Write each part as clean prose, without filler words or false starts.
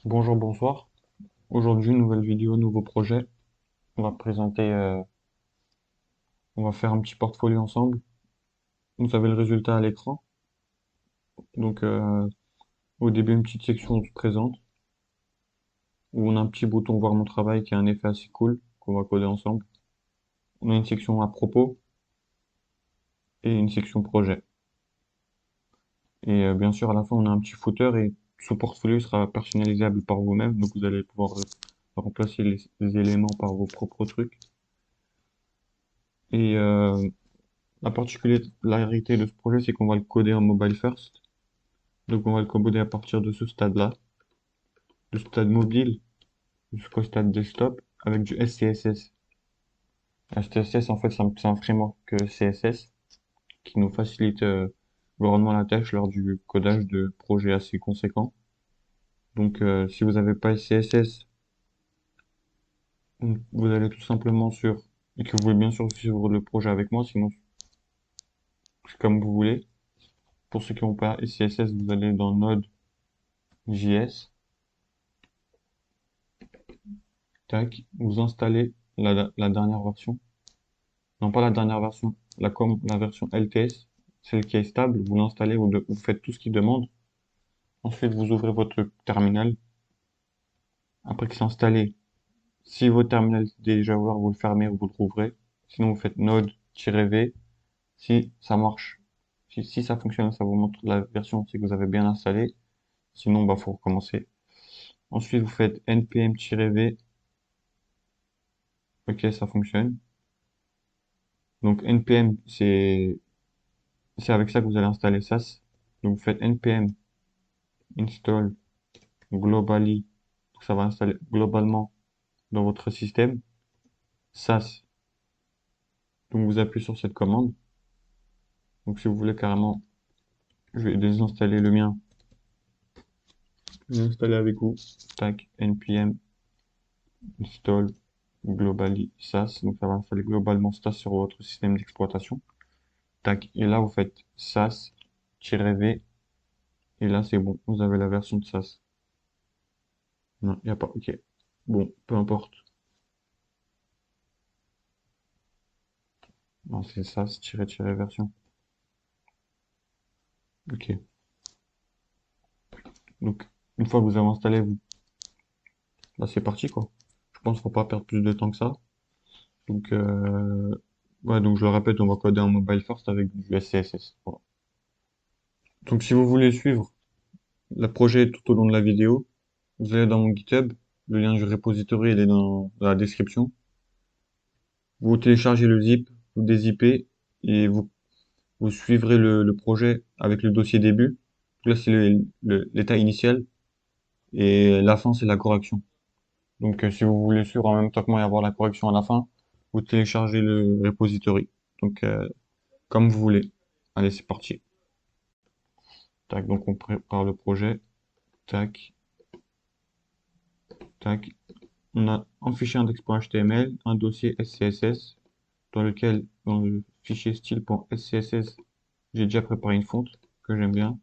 Bonjour, bonsoir. Aujourd'hui, nouvelle vidéo, nouveau projet. On va présenter, on va faire un petit portfolio ensemble. Vous avez le résultat à l'écran. Donc, au début, une petite section se présente où on a un petit bouton voir mon travail qui a un effet assez cool qu'on va coder ensemble. On a une section à propos et une section projet. Et bien sûr, à la fin, on a un petit footer et ce portfolio sera personnalisable par vous-même. Donc, vous allez pouvoir remplacer les éléments par vos propres trucs. Et la particularité de ce projet, c'est qu'on va le coder en mobile first. Donc on va le coder à partir de ce stade-là, du stade mobile jusqu'au stade desktop avec du SCSS. SCSS, en fait, c'est un framework CSS qui nous facilite grandement la tâche lors du codage de projets assez conséquents. Donc si vous n'avez pas SCSS, vous allez tout simplement et que vous voulez bien sûr suivre le projet avec moi, sinon c'est comme vous voulez. Pour ceux qui n'ont pas SCSS, vous allez dans Node.js, tac, vous installez la dernière version. Non, pas la dernière version, la version LTS, celle qui est stable, vous l'installez, vous faites tout ce qu'il demande. Ensuite, vous ouvrez votre terminal. Après que c'est installé, si votre terminal est déjà ouvert, vous le fermez ou vous le rouvrez. Sinon, vous faites node-v. Si ça marche, si ça fonctionne, ça vous montre la version si vous avez bien installé. Sinon, bah, faut recommencer. Ensuite, vous faites npm-v. Ok, ça fonctionne. Donc, npm, c'est avec ça que vous allez installer SAS. Donc, vous faites npm install globally, ça va installer globalement dans votre système, SAS. Donc vous appuyez sur cette commande. Donc si vous voulez carrément, je vais désinstaller le mien, je vais installer avec vous, tac, npm install globally SAS. Donc ça va installer globalement SAS sur votre système d'exploitation. Tac, et là vous faites SAS-v, et là c'est bon, vous avez la version de SAS. Non, il n'y a pas, ok. Bon, peu importe. Non, c'est SAS-version. Ok. Donc, une fois que vous avez installé, là c'est parti quoi. Je pense qu'il faut pas perdre plus de temps que ça. Donc, ouais, donc je le répète, on va coder en mobile first avec du SCSS. Voilà. Donc, si vous voulez suivre le projet tout au long de la vidéo, vous allez dans mon GitHub. Le lien du repository, il est dans la description. Vous téléchargez le zip, vous dézippez et vous suivrez le projet avec le dossier début. Là, c'est l'état initial et la fin, c'est la correction. Donc, si vous voulez suivre en même temps que moi et avoir la correction à la fin, vous téléchargez le repository. Donc, comme vous voulez. Allez, c'est parti. Tac, donc on prépare le projet. Tac, tac. On a un fichier index.html, un dossier SCSS, dans le fichier style.scss, j'ai déjà préparé une fonte que j'aime bien.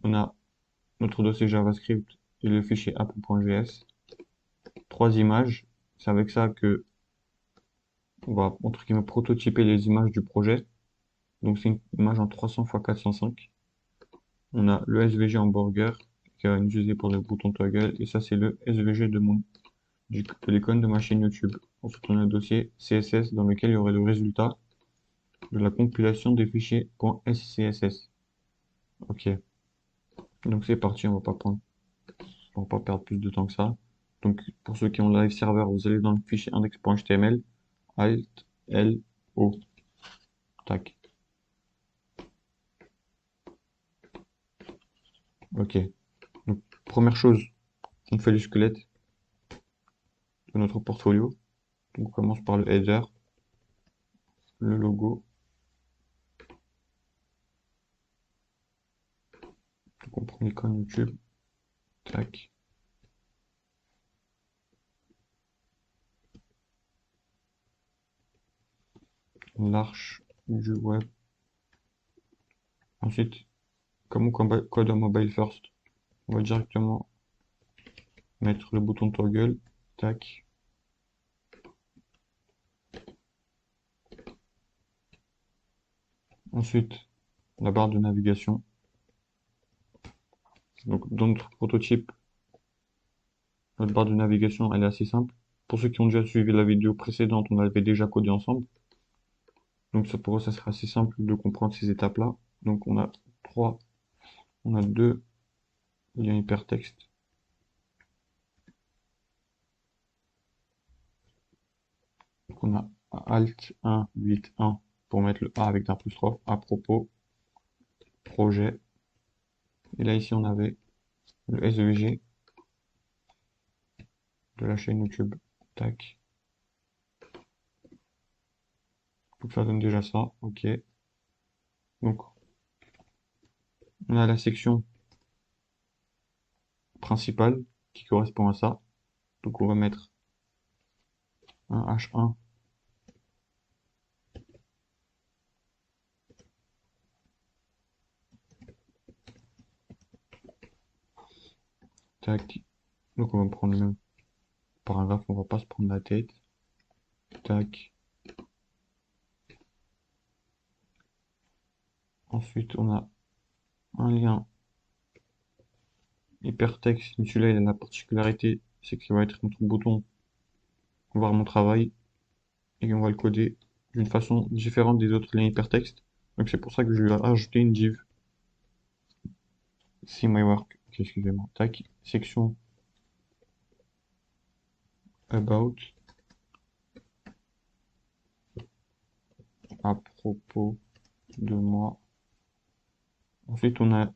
On a notre dossier JavaScript et le fichier app.js. Trois images. C'est avec ça que on va, entre guillemets, prototyper les images du projet. Donc c'est une image en 300 x 405. On a le SVG hamburger qui est utilisé pour le bouton toggle et ça c'est le SVG de l'icône de ma chaîne YouTube. Ensuite on a un dossier CSS dans lequel il y aurait le résultat de la compilation des fichiers .scss. Ok, donc c'est parti, on va pas perdre plus de temps que ça. Donc pour ceux qui ont live server, vous allez dans le fichier index.html, Alt L O, tac. Ok. Donc première chose, on fait le squelette de notre portfolio. Donc on commence par le header, le logo. Donc on prend l'icône YouTube, tac. L'arche du web. Ensuite, comme on code en mobile first, on va directement mettre le bouton toggle, tac. Ensuite, la barre de navigation. Donc, dans notre prototype, notre barre de navigation, elle est assez simple. Pour ceux qui ont déjà suivi la vidéo précédente, on l'avait déjà codé ensemble. Donc, ça, pour eux, ça sera assez simple de comprendre ces étapes-là. Donc, on a deux liens hypertexte. Donc, on a Alt 1, 8, 1 pour mettre le A avec l'apostrophe, à propos, projet. Et là, ici, on avait le SVG de la chaîne YouTube. Tac. Donc, ça donne déjà ça. OK. Donc, on a la section principale qui correspond à ça. Donc, on va mettre un H1. Tac. Donc, on va prendre le même paragraphe. On va pas se prendre la tête. Tac. Ensuite, on a un lien hypertexte. Mais celui-là, il a la particularité, c'est qu'il va être notre bouton voir mon travail et on va le coder d'une façon différente des autres liens hypertexte. Donc c'est pour ça que je vais ajouter une div. See my work. Ok, excusez-moi. Tac. Section about. À propos de moi. Ensuite, on a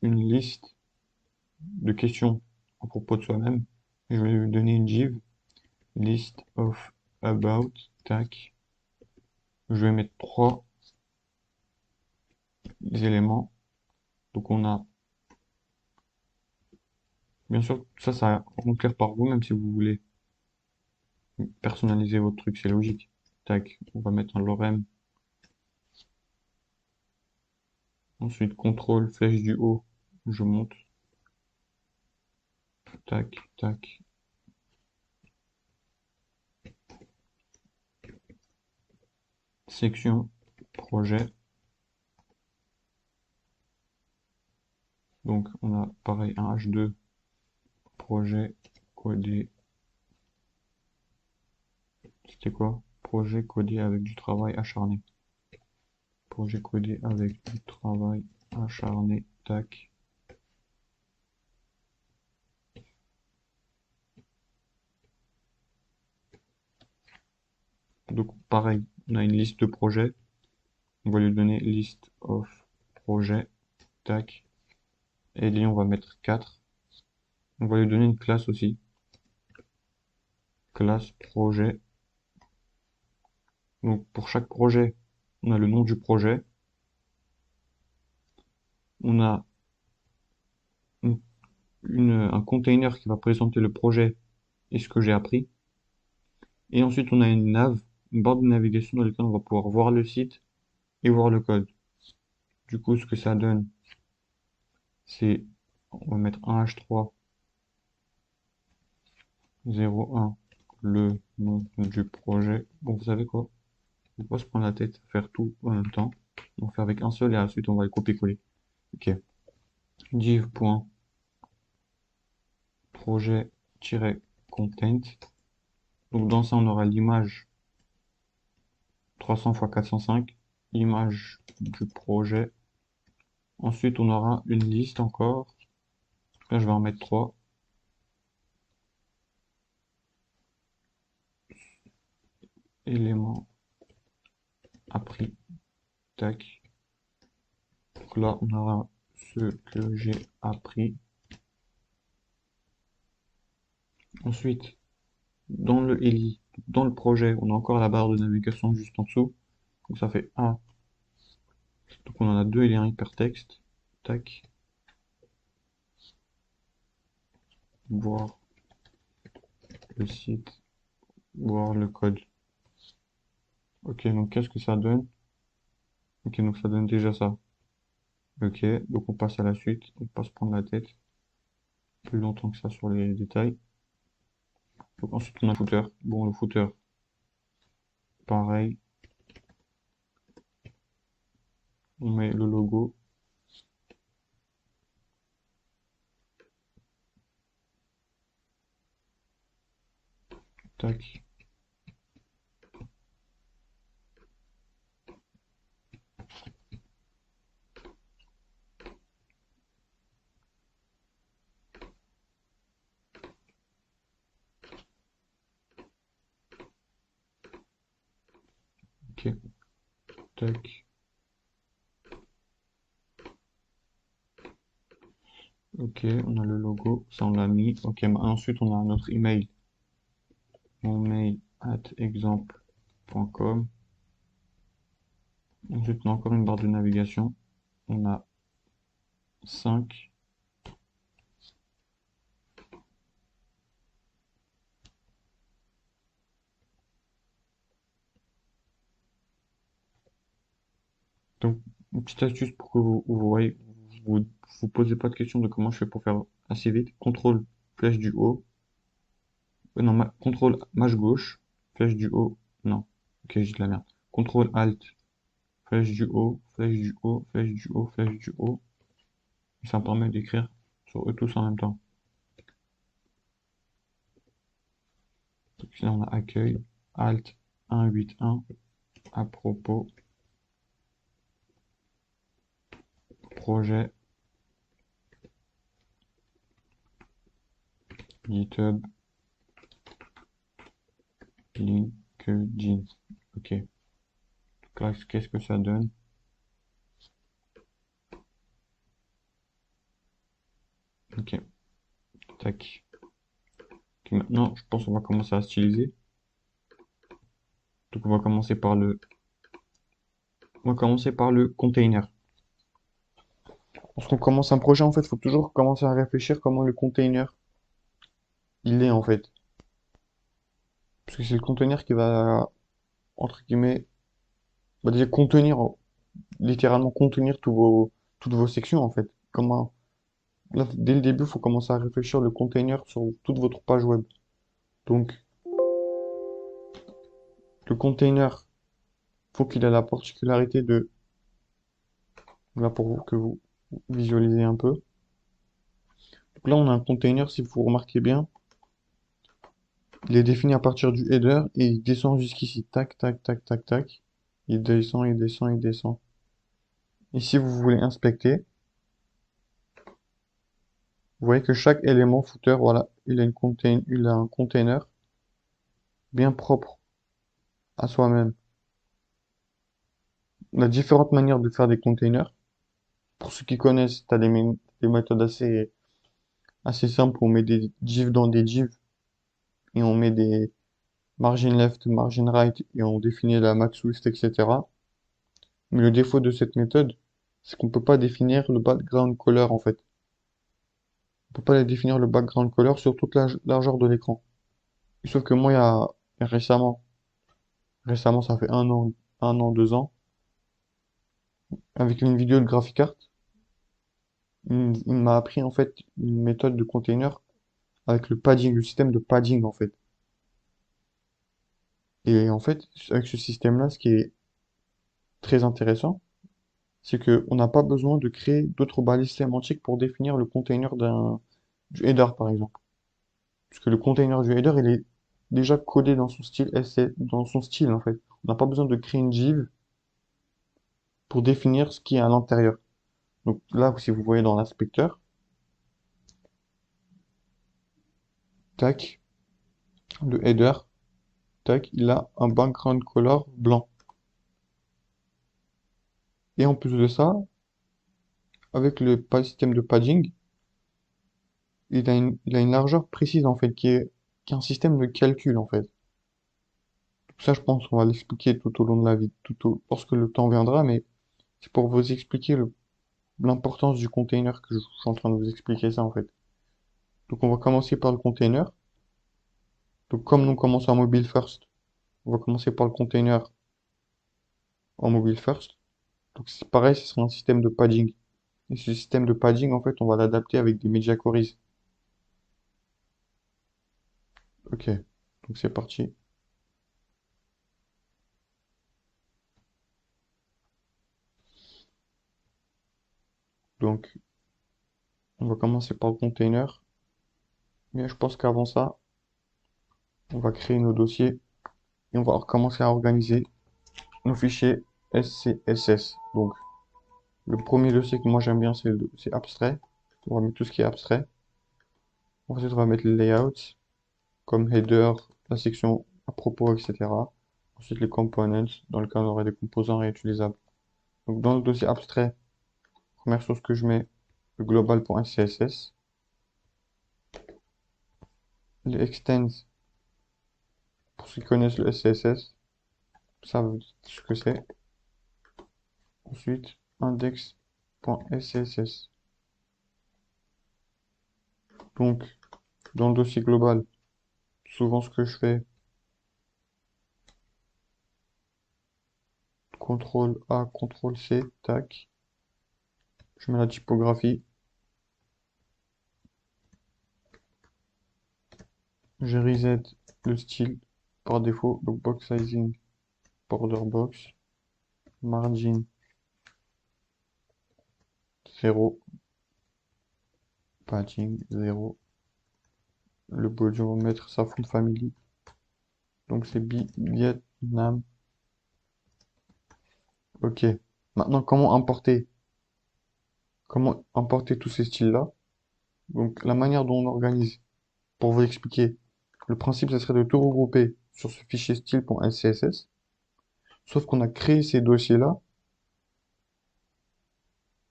une liste de questions à propos de soi-même. Je vais lui donner une div. List of about. Tac. Je vais mettre trois éléments. Donc on a, bien sûr, ça à remplir par vous, même si vous voulez personnaliser votre truc, c'est logique. Tac, on va mettre un lorem. Ensuite, contrôle, flèche du haut, je monte. Tac, tac. Section, projet. Donc on a pareil un H2, projet, codé. C'était quoi? Projet codé avec du travail acharné. Projet codé avec du travail acharné. Tac. Donc pareil, on a une liste de projets. On va lui donner list of projets. Tac. Et là, on va mettre 4. On va lui donner une classe aussi. Classe projet. Donc pour chaque projet, on a le nom du projet. On a un container qui va présenter le projet et ce que j'ai appris. Et ensuite, on a une nav, une barre de navigation dans laquelle on va pouvoir voir le site et voir le code. Du coup, ce que ça donne, c'est, on va mettre un H3 01, le nom du projet. Bon, vous savez quoi? On va pas se prendre la tête à faire tout en même temps. On va faire avec un seul et ensuite on va le copier-coller. Ok. Div.projet-content. Donc dans ça, on aura l'image 300 x 405, image du projet. Ensuite, on aura une liste encore. Là, je vais en mettre 3. Éléments appris. Tac. Donc là, on aura ce que j'ai appris. Ensuite, dans le ELI, dans le projet, on a encore la barre de navigation juste en dessous. Donc ça fait 1. Donc on en a 2 liens hypertexte. Tac. Voir le site, voir le code. Ok, donc qu'est-ce que ça donne? Ok, donc ça donne déjà ça. Ok, donc on passe à la suite, on va pas se prendre la tête. plus longtemps que ça sur les détails. Donc ensuite, on a le footer. Bon, le footer, pareil. On met le logo. Tac. Ok. Tac. Ok, on a le logo. Ça, on l'a mis. Ok, ensuite, on a notre email. Mon mail at exemple.com. Ensuite, on a encore une barre de navigation. On a 5. Donc, une petite astuce pour que vous voyez, vous posez pas de question de comment je fais pour faire assez vite. Contrôle, flèche du haut. Non, contrôle, mâche gauche, flèche du haut. Non, ok, j'ai de la merde. Contrôle, alt, flèche du haut, flèche du haut, flèche du haut, flèche du haut. Et ça me permet d'écrire sur eux tous en même temps. Donc là, on a accueil, alt, 181, à propos, projet, GitHub, LinkedIn. Ok. Donc là, qu'est-ce que ça donne? Ok. Tac. Ok, maintenant, je pense qu'on va commencer à styliser. Donc, on va commencer par le container. Lorsqu'on commence un projet, en fait, il faut toujours commencer à réfléchir comment le container, il est, en fait. Parce que c'est le container qui va, entre guillemets, bah, déjà contenir, littéralement contenir toutes vos sections, en fait. Comment, là, dès le début, il faut commencer à réfléchir le container sur toute votre page web. Donc, le container, faut qu'il ait la particularité de, là, pour vous, que vous visualisez un peu. Donc là, on a un container, si vous remarquez bien, il est défini à partir du header et il descend jusqu'ici. Tac, tac, tac, tac, tac. Il descend, il descend, il descend. Et si vous voulez inspecter, vous voyez que chaque élément footer, voilà, il a un container bien propre à soi-même. On a différentes manières de faire des containers. Pour ceux qui connaissent, tu as des méthodes assez simples. On met des divs dans des divs et on met des margin left, margin right et on définit la max width, etc. Mais le défaut de cette méthode, c'est qu'on peut pas définir le background color en fait. On peut pas définir le background color sur toute la largeur de l'écran. Sauf que moi, il y a récemment, ça fait 2 ans, avec une vidéo de GraphiCart, il m'a appris en fait une méthode de container avec le padding, le système de padding en fait. Et en fait, avec ce système-là, ce qui est très intéressant, c'est que on n'a pas besoin de créer d'autres balises sémantiques pour définir le container du header par exemple. Parce que le container du header, il est déjà codé dans son style dans son style en fait. On n'a pas besoin de créer une div pour définir ce qui est à l'intérieur. Donc là, si vous voyez dans l'inspecteur, tac, le header, tac, il a un background color blanc. Et en plus de ça, avec le système de padding, il a une largeur précise en fait, qui est un système de calcul en fait. Ça, je pense qu'on va l'expliquer tout au long de la vie, lorsque le temps viendra, mais c'est pour vous expliquer l'importance du container que je suis en train de vous expliquer ça en fait. Donc on va commencer par le container. Donc comme nous commençons en mobile first, on va commencer par le container en mobile first. Donc c'est pareil, ce sera un système de padding. Et ce système de padding, en fait, on va l'adapter avec des media queries. Ok, donc c'est parti. Donc, on va commencer par le container. Mais je pense qu'avant ça, on va créer nos dossiers et on va commencer à organiser nos fichiers SCSS. Donc, le premier dossier que moi j'aime bien, c'est le dossier abstrait. On va mettre tout ce qui est abstrait. Ensuite, on va mettre les layouts, comme header, la section à propos, etc. Ensuite, les components, dans le cas où on aurait des composants réutilisables. Donc, dans le dossier abstrait, première chose que je mets, le global.css. Les extends, pour ceux qui connaissent le SCSS, savent ce que c'est. Ensuite, index.scss. Donc, dans le dossier global, souvent ce que je fais, CTRL A, CTRL C, tac, je mets la typographie, je reset le style par défaut, donc box sizing, border box, margin 0, padding 0, le body on va mettre sa font family, donc c'est Vietnam. Ok. Maintenant, comment importer tous ces styles-là? Donc, la manière dont on organise, pour vous expliquer, le principe, ce serait de tout regrouper sur ce fichier style.scss, sauf qu'on a créé ces dossiers-là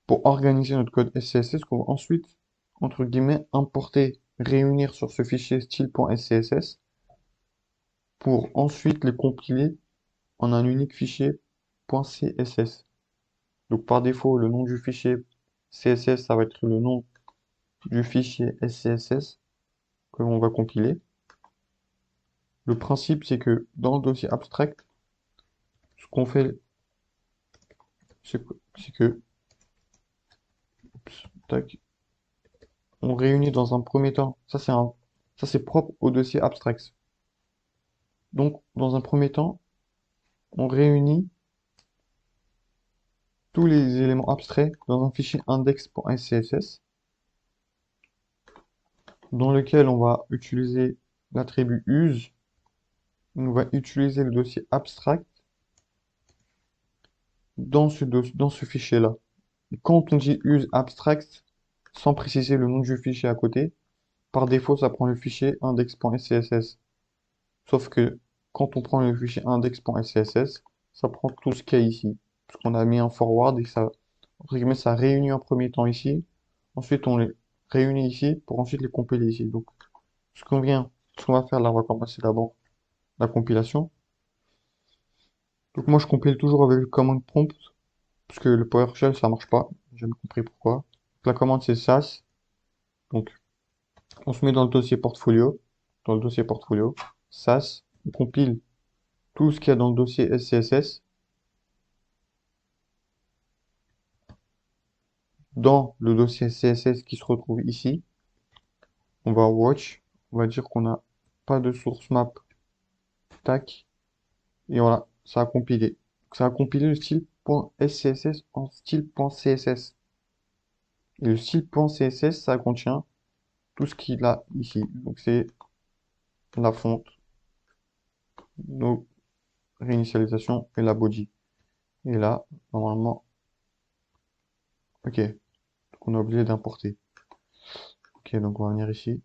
pour organiser notre code SCSS qu'on va ensuite, entre guillemets, importer, réunir sur ce fichier style.scss pour ensuite les compiler en un unique fichier .css. Donc, par défaut, le nom du fichier CSS, ça va être le nom du fichier SCSS que l'on va compiler. Le principe, c'est que dans le dossier abstract, ce qu'on fait, c'est que, tac, on réunit dans un premier temps. Ça c'est propre au dossier abstract. Donc, dans un premier temps, on réunit tous les éléments abstraits dans un fichier index.scss, dans lequel on va utiliser l'attribut use. On va utiliser le dossier abstract dans ce fichier-là. Quand on dit use abstract, sans préciser le nom du fichier à côté, par défaut, ça prend le fichier index.scss. Sauf que quand on prend le fichier index.scss, ça prend tout ce qu'il y a ici. Parce qu'on a mis un forward et ça, entre guillemets, ça réunit en premier temps ici. Ensuite, on les réunit ici pour ensuite les compiler ici. Donc, ce qu'on va faire là, on va commencer d'abord la compilation. Donc, moi, je compile toujours avec le command prompt parce que le PowerShell, ça marche pas. J'ai jamais compris pourquoi. La commande, c'est sas. Donc, on se met dans le dossier portfolio. Dans le dossier portfolio, sas, on compile tout ce qu'il y a dans le dossier SCSS dans le dossier CSS qui se retrouve ici. On va watch, on va dire qu'on n'a pas de source map, tac, et voilà, ça a compilé. Donc, ça a compilé le style.scss en style.css. Et le style.css, ça contient tout ce qu'il a ici. Donc c'est la fonte, nos réinitialisations et la body. Et là, normalement, ok, donc on a oublié d'importer. Ok, donc on va venir ici.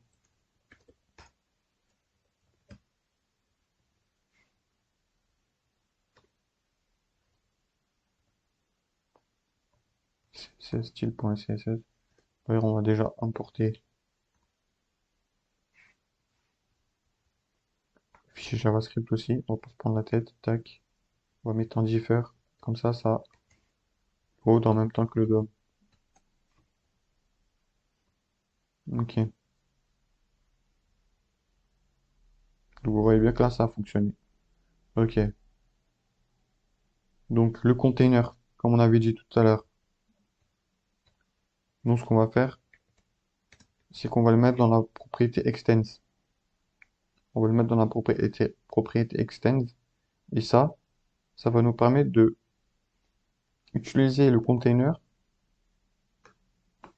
C'est style.css. D'ailleurs, on va déjà importer le fichier JavaScript aussi. On va pas se prendre la tête. Tac. On va mettre en differ. Comme ça load en même temps que le DOM. Ok. Donc vous voyez bien que là, ça a fonctionné. Ok. Donc le container, comme on avait dit tout à l'heure, nous, ce qu'on va faire, c'est qu'on va le mettre dans la propriété extends. On va le mettre dans la propriété extend. Et ça va nous permettre de utiliser le container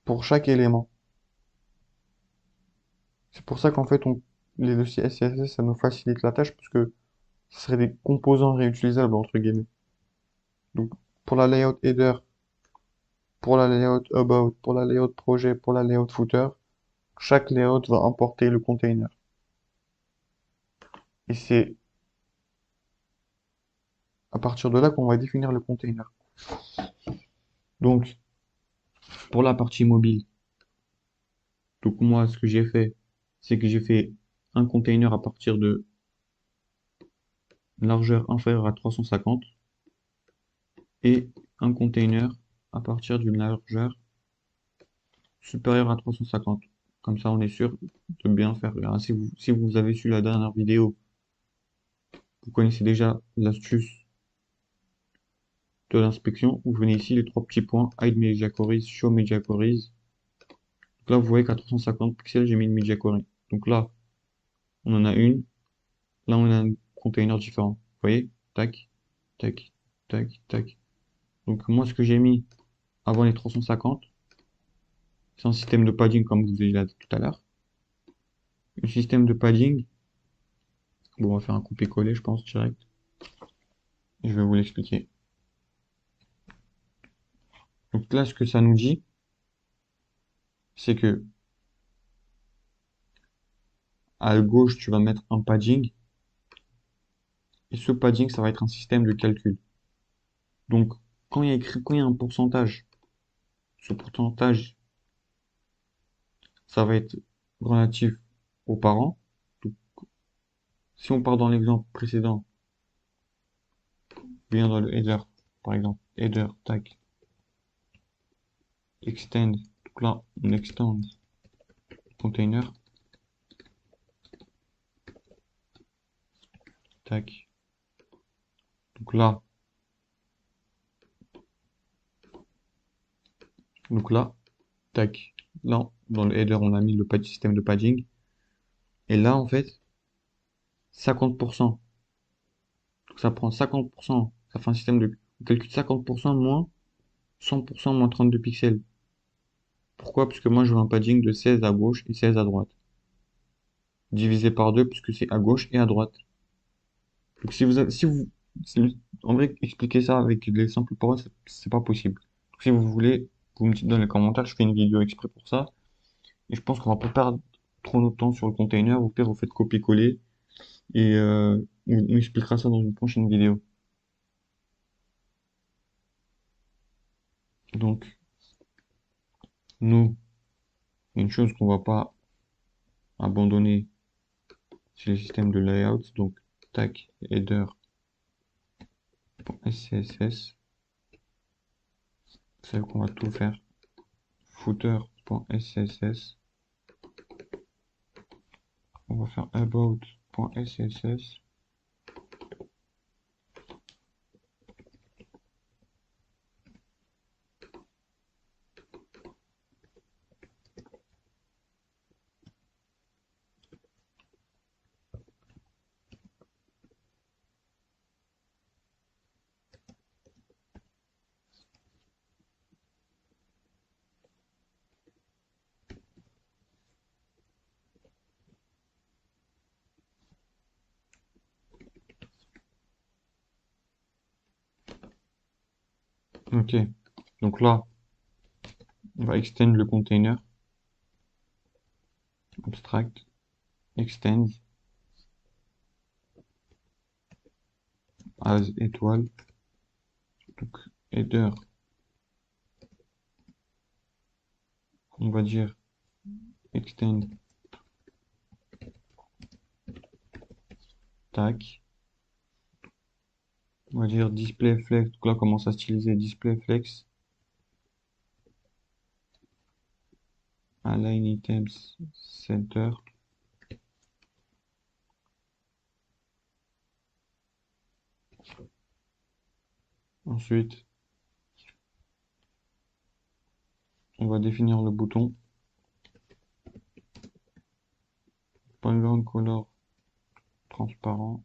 pour chaque élément. C'est pour ça qu'en fait, les dossiers SCSS, ça nous facilite la tâche parce que ce seraient des composants réutilisables, entre guillemets. Donc, pour la layout header, pour la layout about, pour la layout projet, pour la layout footer, chaque layout va importer le container. Et c'est à partir de là qu'on va définir le container. Donc, pour la partie mobile, donc moi, ce que j'ai fait, c'est que j'ai fait un container à partir de largeur inférieure à 350 et un container à partir d'une largeur supérieure à 350. Comme ça, on est sûr de bien faire. Alors, si vous avez su la dernière vidéo, vous connaissez déjà l'astuce de l'inspection. Vous venez ici, les trois petits points, Hide Media Queries, Show Media Queries. Donc là, vous voyez qu'à 350 pixels, j'ai mis une Media Query. Donc là, on en a une. Là, on a un container différent. Vous voyez? Tac, tac, tac, tac. Donc moi, ce que j'ai mis avant les 350, c'est un système de padding comme je vous ai dit là tout à l'heure. Un système de padding. Bon, on va faire un copier-coller, je pense, direct. Et je vais vous l'expliquer. Donc là, ce que ça nous dit, c'est que à gauche, tu vas mettre un padding. Et ce padding, ça va être un système de calcul. Donc, quand il y a un pourcentage, ce pourcentage, ça va être relatif aux parents. Donc, si on part dans l'exemple précédent, bien dans le header, par exemple, header, tag, extend. Donc là, on extend container, tac. Donc là, tac. Là, dans le header, on a mis le système de padding. Et là, en fait, 50%. Donc ça prend 50%. Ça fait un système de on calcule 50% moins 100% moins 32 pixels. Pourquoi? Parce que moi, je veux un padding de 16 à gauche et 16 à droite. Divisé par 2 puisque c'est à gauche et à droite. Donc en vrai, expliquer ça avec des simples paroles, c'est pas possible. Donc, si vous voulez, vous me dites dans les commentaires, je fais une vidéo exprès pour ça. Et je pense qu'on va pas perdre trop notre temps sur le container. Au pire, vous faites copier-coller et on expliquera ça dans une prochaine vidéo. Donc, nous, une chose qu'on va pas abandonner, c'est le système de layout. Donc, tac, header.scss. C'est qu'on va tout faire. Footer.scss. On va faire about.scss. Ok. Donc là, on va extend le container. Abstract. Extend. As étoile. Donc, header. On va dire extend. Tac. On va dire display flex. Donc là, on commence à styliser display flex. Align items center. Ensuite, on va définir le bouton. Background color transparent,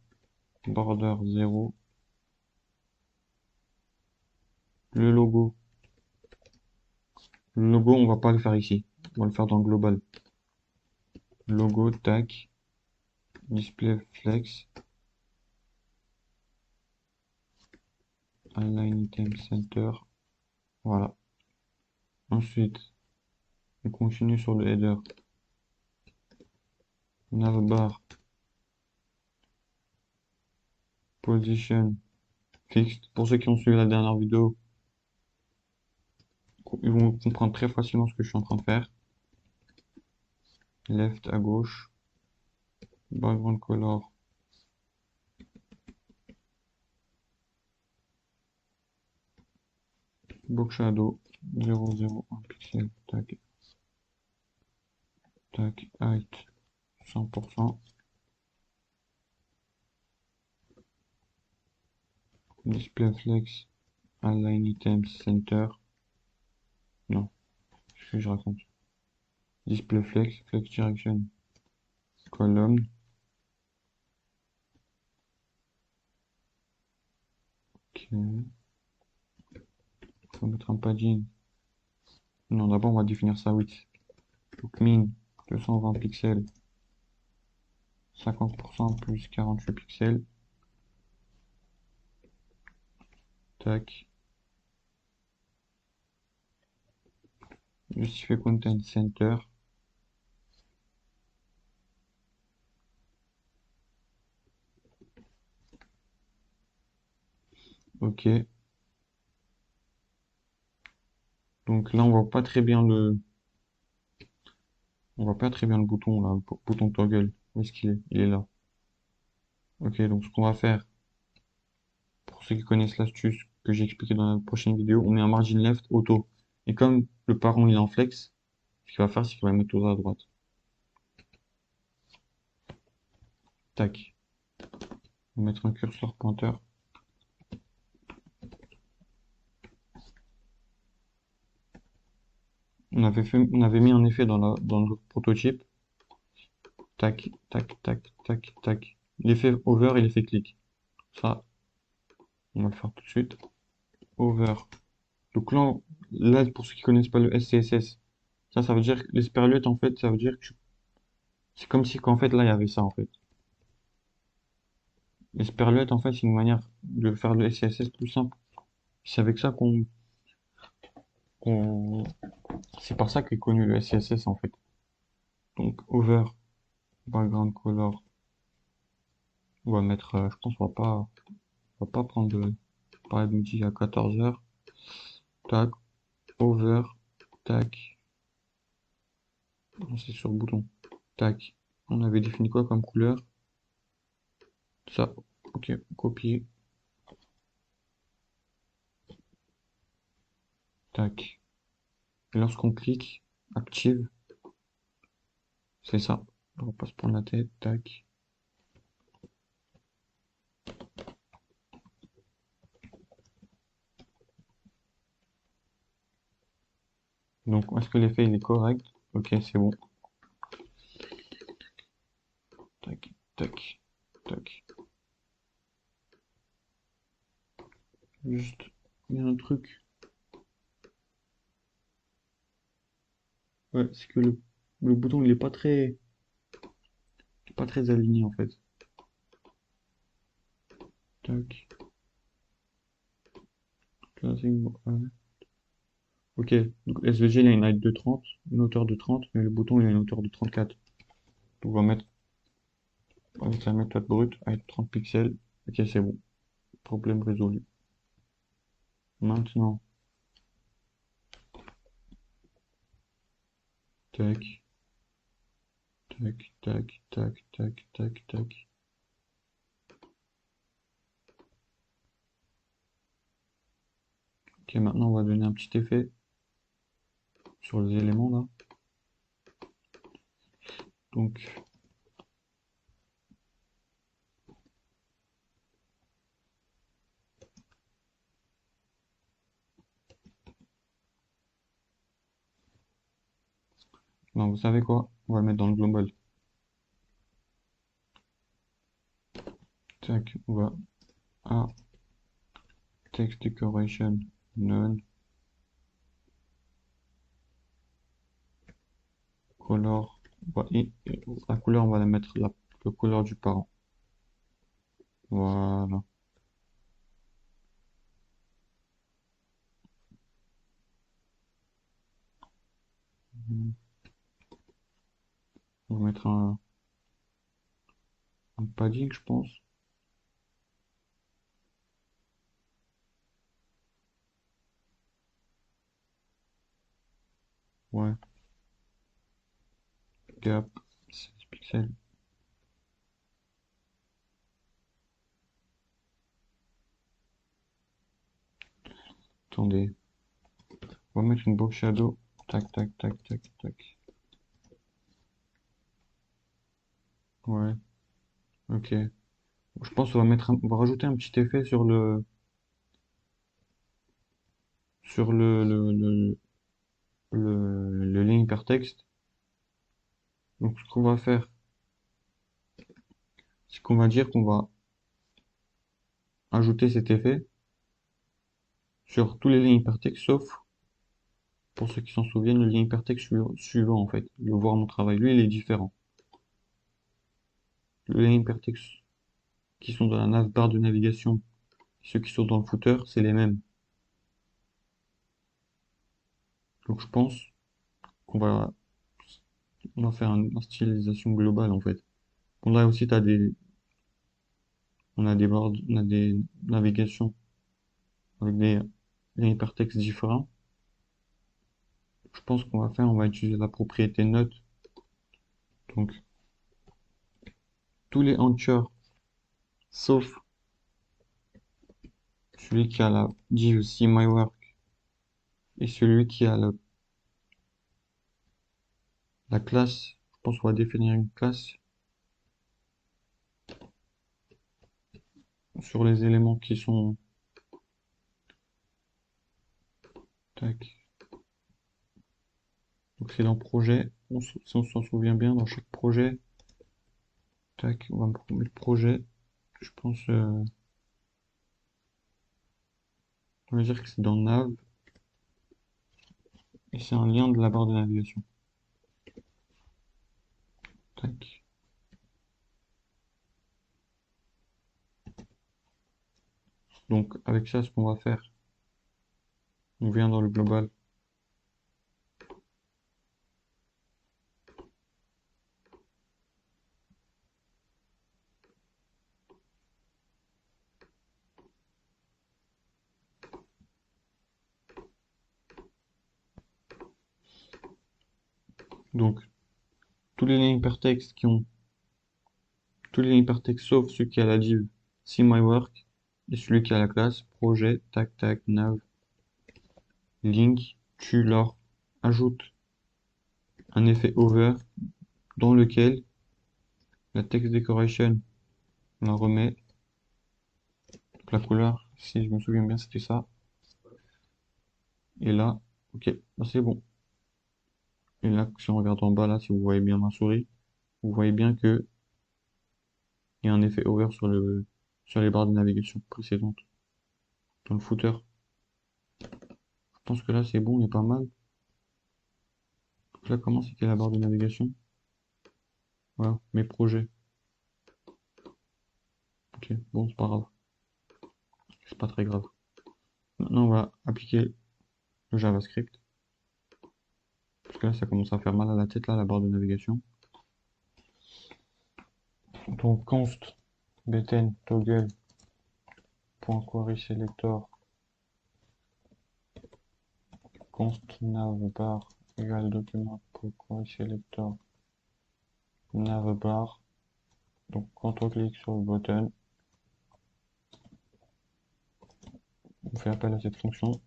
border 0. Le logo. Le logo, on va pas le faire ici. On va le faire dans le global. Logo, tac. Display flex. Align item center. Voilà. Ensuite, on continue sur le header. Navbar. Position fixed. Pour ceux qui ont suivi la dernière vidéo, ils vont comprendre très facilement ce que je suis en train de faire. Left à gauche. Background color. Box shadow. 0,01 pixel. Tac. Tac. Height. 100%. Display flex. Align items center. Non. Ce que je raconte. Display flex. Flex direction. Column. Ok. Faut mettre un padding. Non, d'abord on va définir sa width. Donc min 220 pixels. 50% plus 48 pixels. Tac. Justify content center. Ok. Donc là on voit pas très bien le bouton là, le bouton toggle. Où est-ce qu'il est? Il est là. Ok, donc ce qu'on va faire, pour ceux qui connaissent l'astuce que j'ai expliqué dans la prochaine vidéo, on met un margin left auto. Et comme le parent il est en flex, ce qu'il va faire, c'est qu'il va mettre tout à droite. Tac. On va mettre un curseur pointeur. On avait mis un effet dans le prototype. Tac, tac, tac, tac, tac. L'effet over et l'effet click. Ça, on va le faire tout de suite. Over. Donc là, pour ceux qui connaissent pas le SCSS, ça veut dire que l'esperluette, en fait, ça veut dire que c'est comme si qu'en fait là il y avait ça en fait. L'esperluette, en fait, c'est une manière de faire le SCSS plus simple. C'est avec ça qu'on- c'est par ça qu'est connu le SCSS en fait. Donc over, background color, on va mettre, je pense, on va pas prendre parler de midi à 14h. Tac, over, tac, non, c'est sur le bouton. Tac, on avait défini quoi comme couleur? Ça, ok, copier, tac. Et lorsqu'on clique, active, c'est ça. On va pas se prendre la tête, tac. Donc, est-ce que l'effet il est correct? Ok, c'est bon. Tac, tac, tac. Juste, il y a un truc. Ouais, c'est que le bouton il est pas très aligné en fait. Tac. Closing, ouais. Ok, donc SVG il a une height de 30, une hauteur de 30, mais le bouton il a une hauteur de 34. Donc on va mettre avec la méthode brute, height 30 pixels. Ok, c'est bon. Problème résolu. Maintenant, tac, tac, tac, tac, tac, tac, tac. Ok, maintenant on va donner un petit effet sur les éléments là. Donc, non, vous savez quoi? On va le mettre dans le global. Tac, on va à text decoration none color. La couleur, on va la mettre le couleur du parent. Voilà. On va mettre un padding, je pense. Ouais. Gap, 16 pixels. Attendez. On va mettre une box shadow. Tac, tac, tac, tac, tac. Ouais. Ok. Je pense qu'on va on va rajouter un petit effet sur le lien hypertexte. Donc, ce qu'on va faire, c'est qu'on va dire qu'on va ajouter cet effet sur tous les liens hypertextes, sauf, pour ceux qui s'en souviennent, le lien hypertexte suivant, en fait. Le voir mon travail. Lui, il est différent. Le lien hypertexte qui sont dans la barre de navigation, ceux qui sont dans le footer, c'est les mêmes. Donc, je pense qu'on va faire une stylisation globale, en fait. Bon, là aussi, on a des navigations avec des hypertextes différents. Je pense qu'on va faire, on va utiliser la propriété note. Donc, tous les anchors, sauf celui qui a la div see my work et celui qui a la classe, je pense qu'on va définir une classe sur les éléments qui sont, tac. Donc c'est dans projet, si on s'en souvient bien, dans chaque projet, tac, on va mettre projet, je pense, on va dire que c'est dans nav, et c'est un lien de la barre de navigation. Tac. Donc avec ça, ce qu'on va faire, on vient dans le global. Donc tous les liens hypertextes tous les liens hypertextes sauf ceux qui a la div see my work et celui qui a la classe projet, tac tac, nav, link, tu leur ajoutes un effet over dans lequel la text decoration, on la remet. Donc la couleur, si je me souviens bien, c'était ça. Et là, ok, là c'est bon. Et là, si on regarde en bas, là, si vous voyez bien ma souris, vous voyez bien que il y a un effet over sur les barres de navigation précédentes, dans le footer. Je pense que là, c'est bon, il est pas mal. Donc là, comment c'était la barre de navigation? Voilà, mes projets. Ok, bon, c'est pas grave. C'est pas très grave. Maintenant, on va appliquer le JavaScript. Parce que là, ça commence à faire mal à la tête, là, la barre de navigation. Donc, const btn toggle query selector const navbar égale document.query selector navbar. Donc, quand on clique sur le button, on fait appel à cette fonction.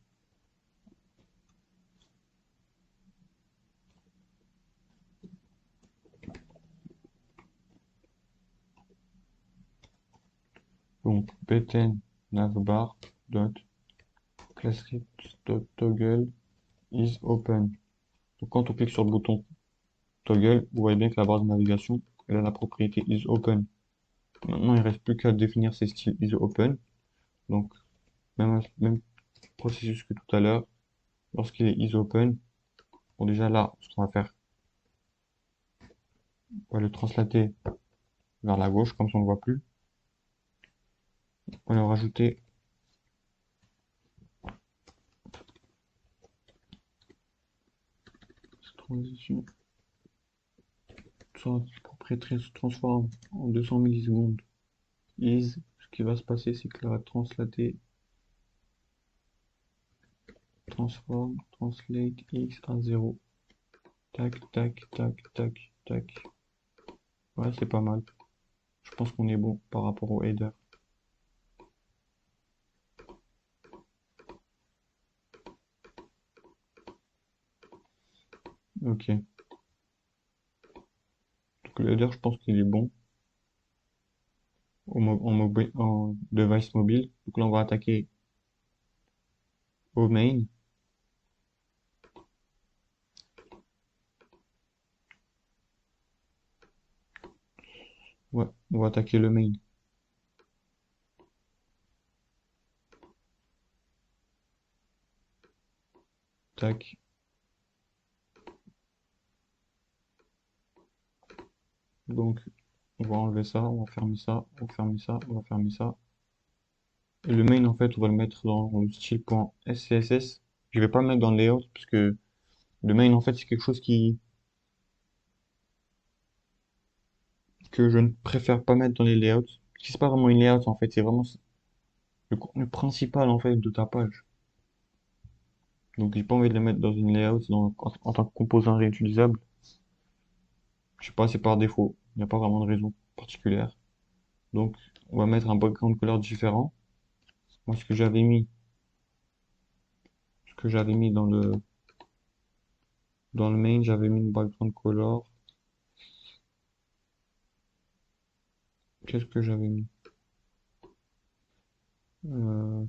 Donc, btn navbar dot classScript.toggle is open. Donc, quand on clique sur le bouton toggle, vous voyez bien que la barre de navigation, elle a la propriété is open. Maintenant, il reste plus qu'à définir ces styles ISO Open. Donc, même processus que tout à l'heure. Lorsqu'il est ISO Open, bon, déjà là, ce qu'on va faire, on va le translater vers la gauche, comme ça on ne le voit plus. On va le rajouter transition, propriétaire se transforme en 200 millisecondes. Is, ce qui va se passer, c'est que la translater transform, translate x à 0. Tac, tac, tac, tac, tac. Ouais, c'est pas mal. Je pense qu'on est bon par rapport au header. Ok. Donc le header, je pense qu'il est bon en device mobile. Donc là, on va attaquer au main. Ouais, on va attaquer le main. Tac. Donc, on va enlever ça, on va fermer ça, on va fermer ça, on va fermer ça. Et le main, en fait, on va le mettre dans le style.scss. Je vais pas le mettre dans le layout parce que le main, en fait, c'est quelque chose que je ne préfère pas mettre dans les layouts. C'est pas vraiment une layout, en fait, c'est vraiment le contenu principal, en fait, de ta page. Donc, j'ai pas envie de le mettre dans une layout en tant que composant réutilisable. Je sais pas, c'est par défaut. Il n'y a pas vraiment de raison particulière. Donc, on va mettre un background color différent. Moi, ce que j'avais mis dans le main, j'avais mis une background color. Qu'est-ce que j'avais mis? Euh,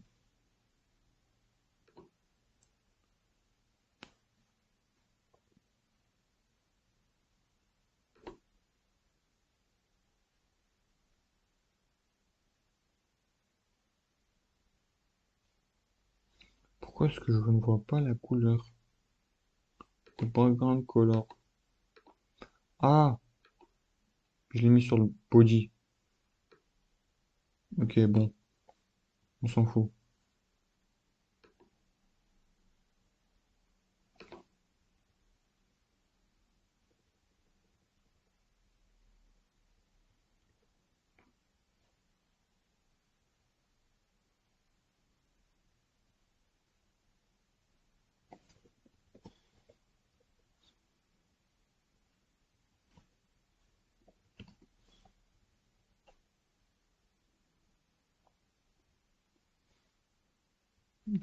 Pourquoi est-ce que je ne vois pas la couleur? Le background color. Ah, je l'ai mis sur le body. Ok, bon, on s'en fout.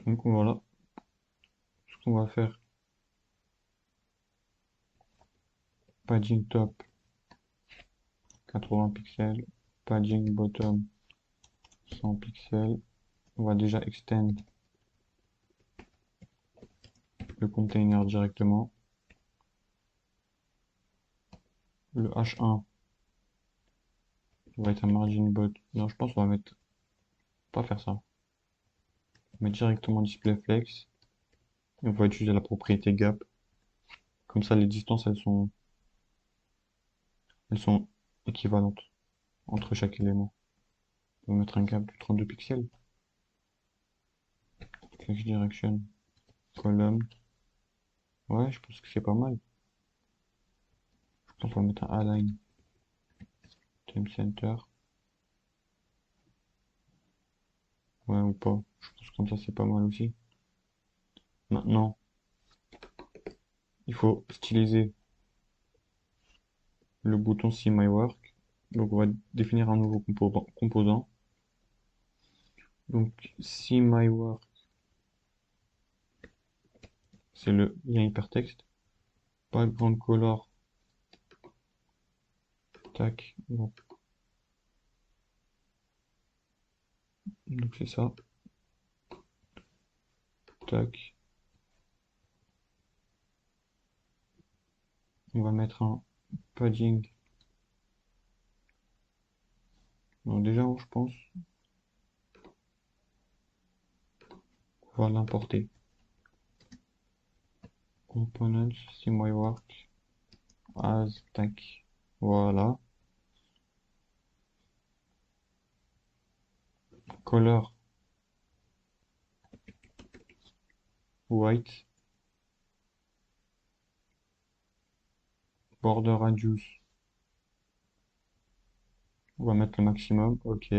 Donc voilà, ce qu'on va faire. Padding top, 80 pixels. Padding bottom, 100 pixels. On va déjà extend le container directement. Le H1 va être un margin bot. Non, je pense qu'on va mettre, pas faire ça. On va mettre directement display flex. Et on va utiliser la propriété gap. Comme ça, les distances, elles sont équivalentes entre chaque élément. On va mettre un gap de 32 pixels. Flex direction, column. Ouais, je pense que c'est pas mal. Je pense qu'on va mettre un align, time center. Ouais, ou pas. Je pense que comme ça, c'est pas mal aussi. Maintenant, il faut styliser le bouton See My Work. Donc, on va définir un nouveau composant. Donc, See My Work, c'est le lien hypertexte. Background color, tac. Bon. Donc, c'est ça. Tac. On va mettre un padding Donc déjà, je pense, on va l'importer. Components, see my work as, tac. Voilà. Color, white. Border radius, on va mettre le maximum, ok.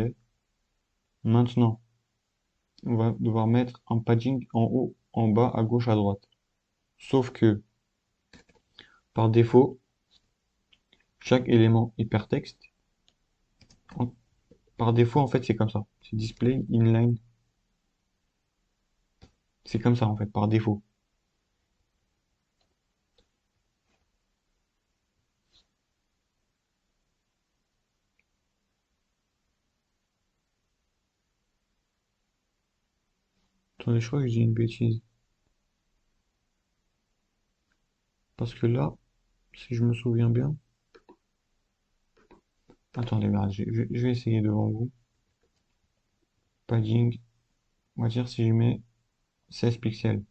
Maintenant, on va devoir mettre un padding en haut, en bas, à gauche, à droite. Sauf que, par défaut, chaque élément hypertexte, en- par défaut, en fait, c'est comme ça. C'est display inline. C'est comme ça, en fait, par défaut. Attendez, je crois que j'ai une bêtise. Parce que là, si je me souviens bien. Attendez, regarde, je vais essayer devant vous. Padding, on va dire si je mets 16 pixels.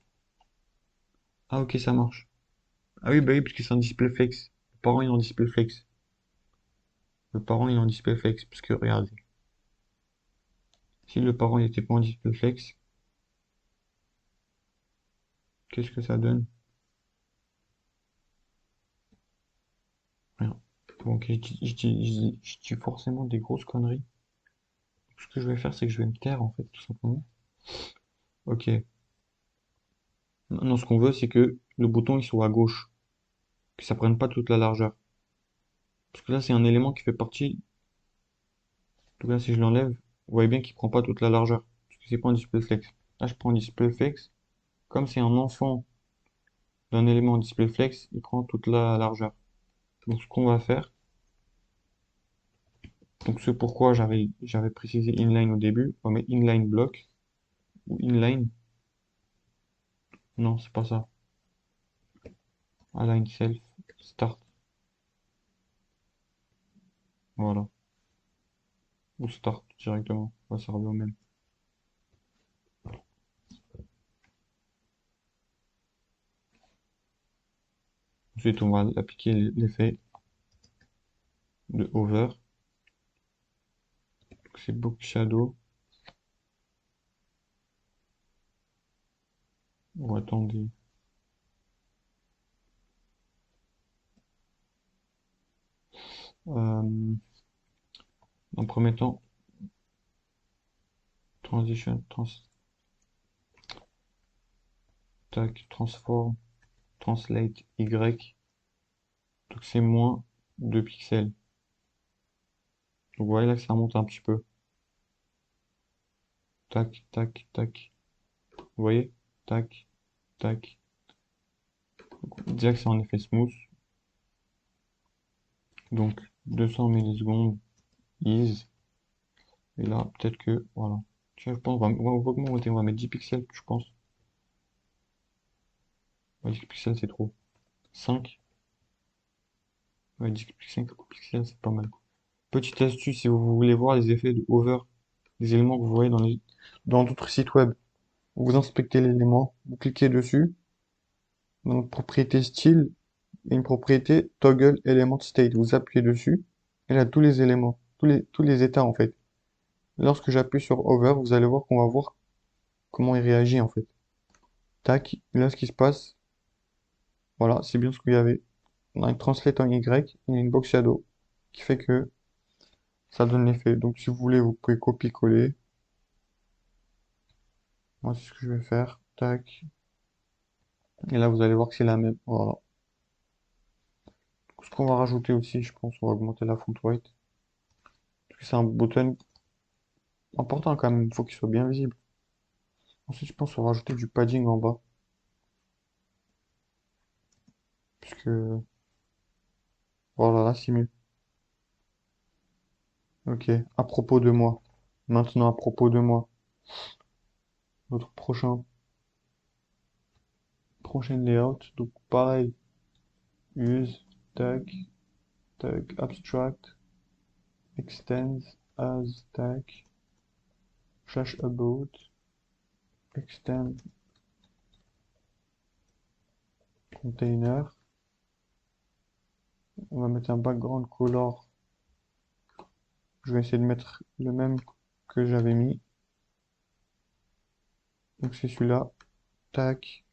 Ah, ok, ça marche. Ah oui, bah oui, parce que c'est un display flex. Le parent, il est en display flex. Le parent, il est en display flex. Parce que, regardez. Si le parent n'était pas en display flex, qu'est-ce que ça donne? Rien. Donc, je dis forcément des grosses conneries. Ce que je vais faire, c'est que je vais me taire, en fait, tout simplement. Ok. Maintenant, ce qu'on veut, c'est que le bouton, il soit à gauche. Que ça prenne pas toute la largeur. Parce que là, c'est un élément qui fait partie. En tout cas, si je l'enlève, vous voyez bien qu'il prend pas toute la largeur. Parce que c'est pas un display flex. Là, je prends un display flex. Comme c'est un enfant d'un élément display flex, il prend toute la largeur. Donc, ce qu'on va faire, donc c'est pourquoi j'avais précisé inline au début, on met inline block ou inline. Non, c'est pas ça. Align self start. Voilà. Ou start directement. Ça revient au même. Ensuite, on va appliquer l'effet de hover. Donc, c'est book shadow. Ou attendez. En premier temps, transition, tac, transform, translate Y. Donc c'est moins 2 pixels. Donc vous voyez là que ça monte un petit peu. Tac, tac, tac. Vous voyez? Tac, tac. Déjà que c'est en effet smooth. Donc 200 millisecondes is. Et là, peut-être que, voilà. Tiens, je pense, on va augmenter, on va mettre 10 pixels, je pense. Ouais, 10 pixels, c'est trop. 5. Ouais, 10 pixels, c'est pas mal. Petite astuce, si vous voulez voir les effets de hover, des éléments que vous voyez dans d'autres sites web. Vous inspectez l'élément, vous cliquez dessus, dans propriété style, et une propriété toggle element state. Vous appuyez dessus, et là, tous les éléments, tous les états, en fait. Lorsque j'appuie sur hover, vous allez voir qu'on va voir comment il réagit, en fait. Tac, et là, ce qui se passe, voilà, c'est bien ce qu'il y avait. On a une translate en Y, et une box shadow, qui fait que ça donne l'effet. Donc, si vous voulez, vous pouvez copier-coller. Moi, c'est ce que je vais faire. Tac. Et là, vous allez voir que c'est la même. Voilà. Ce qu'on va rajouter aussi, je pense, on va augmenter la font weight. Parce que c'est un button important quand même. Il faut qu'il soit bien visible. Ensuite, je pense, on va rajouter du padding en bas. Puisque, voilà, là, c'est mieux. Ok. À propos de moi. Maintenant, à propos de moi. Notre prochain layout. Donc, pareil. Use, tag, tag, abstract, extends. as tag slash about extend container. On va mettre un background color. Je vais essayer de mettre le même que j'avais mis. Donc c'est celui-là. Tac.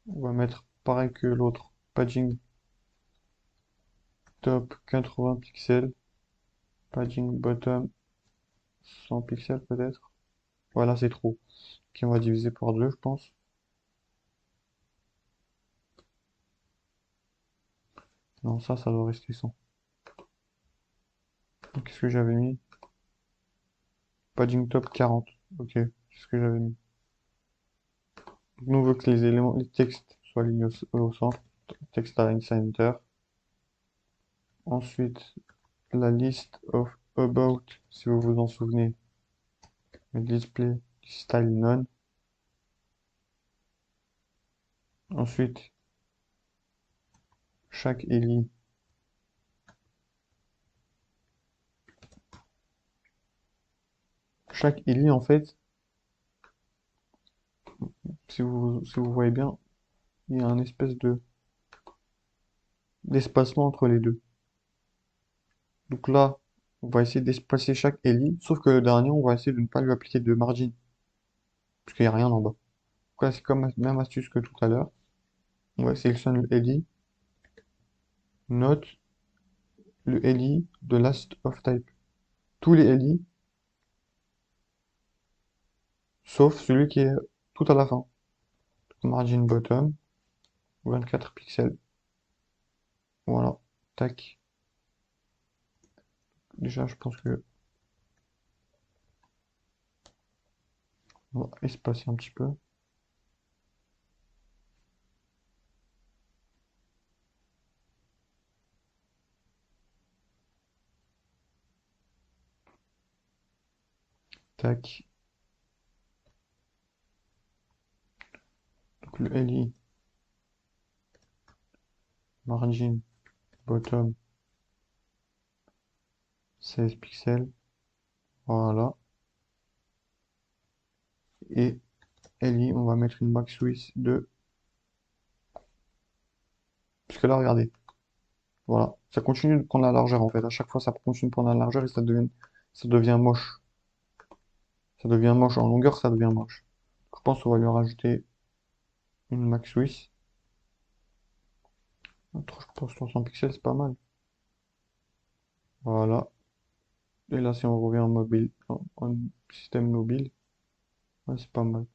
On va mettre pareil que l'autre. Padding top 80 pixels. Padding bottom 100 pixels peut-être. Voilà, c'est trop. Ok, on va diviser par deux, je pense. Non, ça doit rester 100. Qu'est-ce que j'avais mis? Padding top 40. Ok, c'est ce que j'avais mis. Donc, on veut que les éléments, les textes soient alignés au centre. Text align center. Ensuite, la list of about, si vous vous en souvenez. Le display style none. Ensuite, chaque ELI. Chaque ELI, en fait, si vous voyez bien, il y a un espèce d'espacement entre les deux. Donc là, on va essayer d'espacer chaque ELI, sauf que le dernier, on va essayer de ne pas lui appliquer de margin, parce qu'il n'y a rien en bas. Donc là, c'est comme la même astuce que tout à l'heure. On va sélectionner le ELI, note le ELI de last of type. Tous les ELI, sauf celui qui est tout à la fin. Margin bottom, 24 pixels. Voilà, tac. Déjà, je pense que on va espacer un petit peu. Tac. Donc le LI, margin bottom, 16 pixels. Voilà. Et LI, on va mettre une max width de. Puisque là, regardez. Voilà. Ça continue de prendre la largeur en fait. À chaque fois, ça continue de prendre la largeur et ça devient moche. Ça devient moche. En longueur, ça devient moche. Je pense qu'on va lui rajouter une max width. Je pense 300 pixels, c'est pas mal. Voilà. Et là, si on revient en mobile, en système mobile, ouais, c'est pas mal.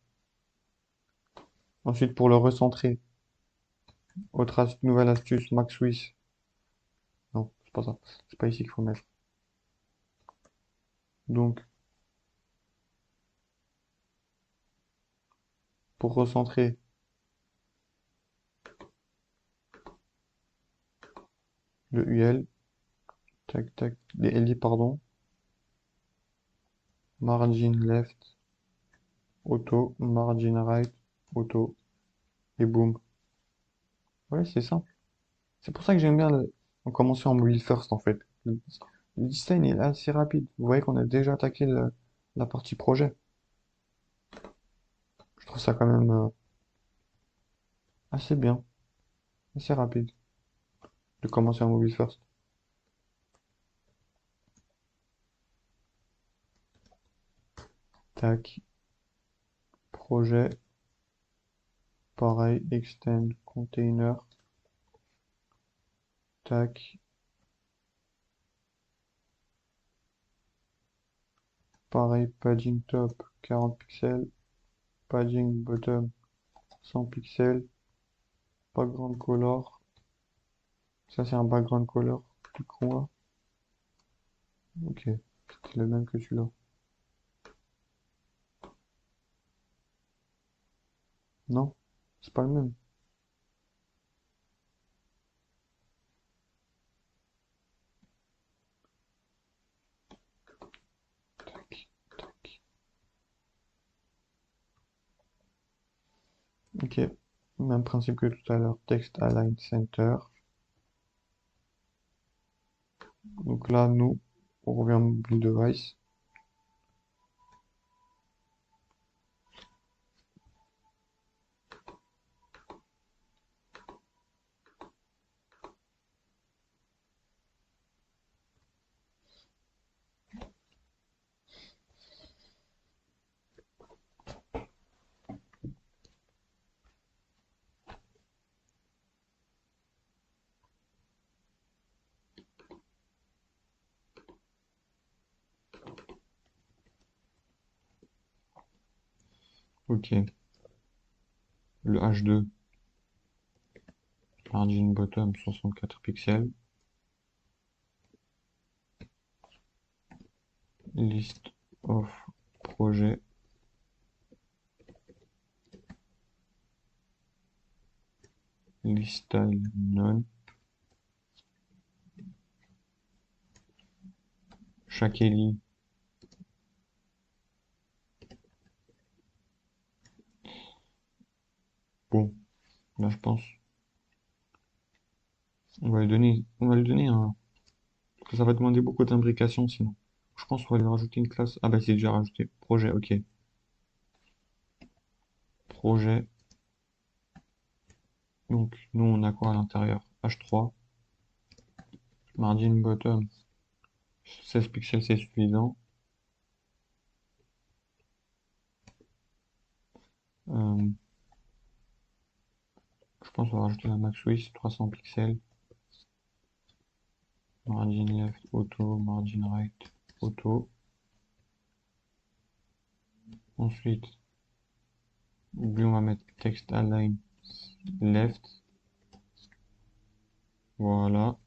Ensuite, pour le recentrer, nouvelle astuce, max width. Non, c'est pas ça. C'est pas ici qu'il faut mettre. Donc, pour recentrer le UL, tac, tac, les LI, pardon, margin left, auto, margin right, auto, et boom. Ouais, c'est simple. C'est pour ça que j'aime bien en commencer en mobile first, en fait. Le design est assez rapide. Vous voyez qu'on a déjà attaqué la partie projet. Je trouve ça quand même assez bien, assez rapide de commencer en mobile first. Tac, projet, pareil, extend container, tac, pareil, padding top 40 pixels, padding bottom 100 pixels, background color, ça c'est un background color, cliquons là, ok, c'était le même que celui-là, non, c'est pas le même, tac, tac, ok, Même principe que tout à l'heure, text align center. Donc là, nous, on revient au mobile device. Ok. Le H2, margin bottom 64 pixels. List of projet. List style none. Shakeli. Bon, là je pense. On va lui donner un. Parce que ça va demander beaucoup d'imbrication sinon. Je pense qu'on va lui rajouter une classe. Ah bah c'est déjà rajouté. Projet, ok. Projet. Donc nous on a quoi à l'intérieur? H3. Margin bottom. 16 pixels c'est suffisant. Euh, je pense qu'on va rajouter la max width 300 pixels. Margin left auto. Margin right auto. Ensuite, lui on va mettre text align left. Voilà.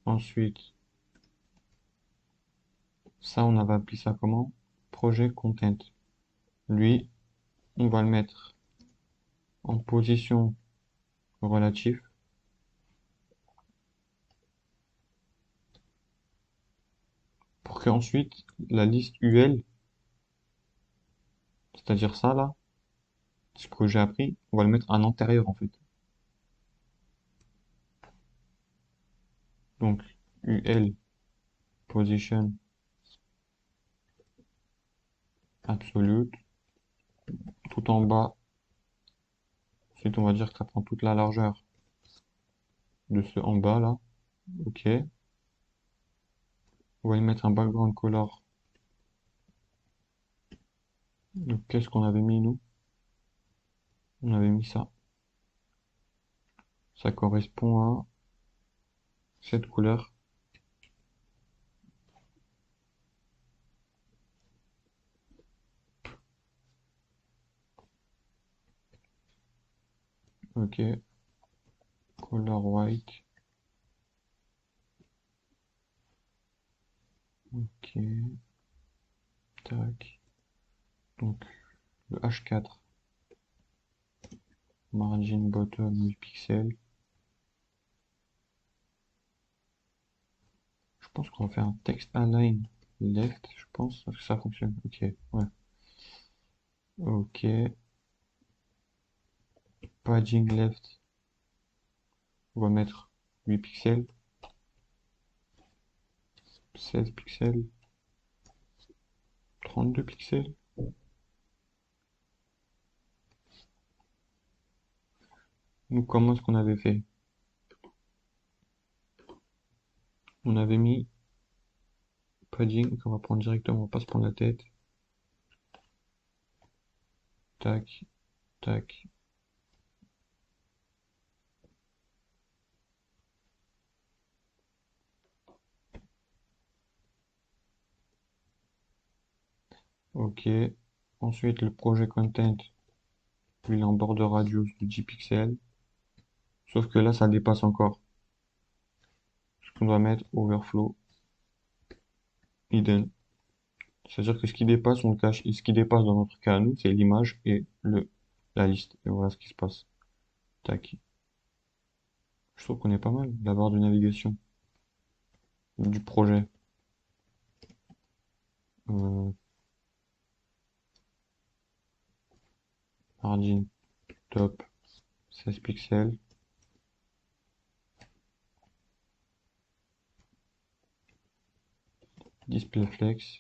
Ensuite, ça on va appeler ça comment? Projet content. Lui, on va le mettre en position relative pour qu'ensuite la liste UL, c'est-à-dire ça là, ce que j'ai appris, on va le mettre en antérieur en fait. Donc UL position absolute, tout en bas, ensuite on va dire que ça prend toute la largeur de ce en bas là. Ok. On va y mettre un background color. Donc qu'est-ce qu'on avait mis nous? On avait mis ça. Ça correspond à cette couleur. Ok. Color white. Ok. Tac. Donc le H4. Margin bottom 8 pixels. Je pense qu'on va faire un text align left. Je pense que ça fonctionne. Ok. Ouais. Ok. Padding left. On va mettre 8 pixels. 16 pixels. 32 pixels. Donc comment est-ce qu'on avait fait? On avait mis padding qu'on va prendre directement. On va pas se prendre la tête. Tac. Tac. Ok. Ensuite, le projet content, lui, il est en border radius de 10 pixels. Sauf que là, ça dépasse encore. Ce qu'on doit mettre overflow hidden. C'est-à-dire que ce qui dépasse, on le cache. Et ce qui dépasse dans notre cas à nous, c'est l'image et la liste. Et voilà ce qui se passe. Tac. Je trouve qu'on est pas mal. La barre de navigation du projet. Euh, margin top. 16 pixels. Display flex.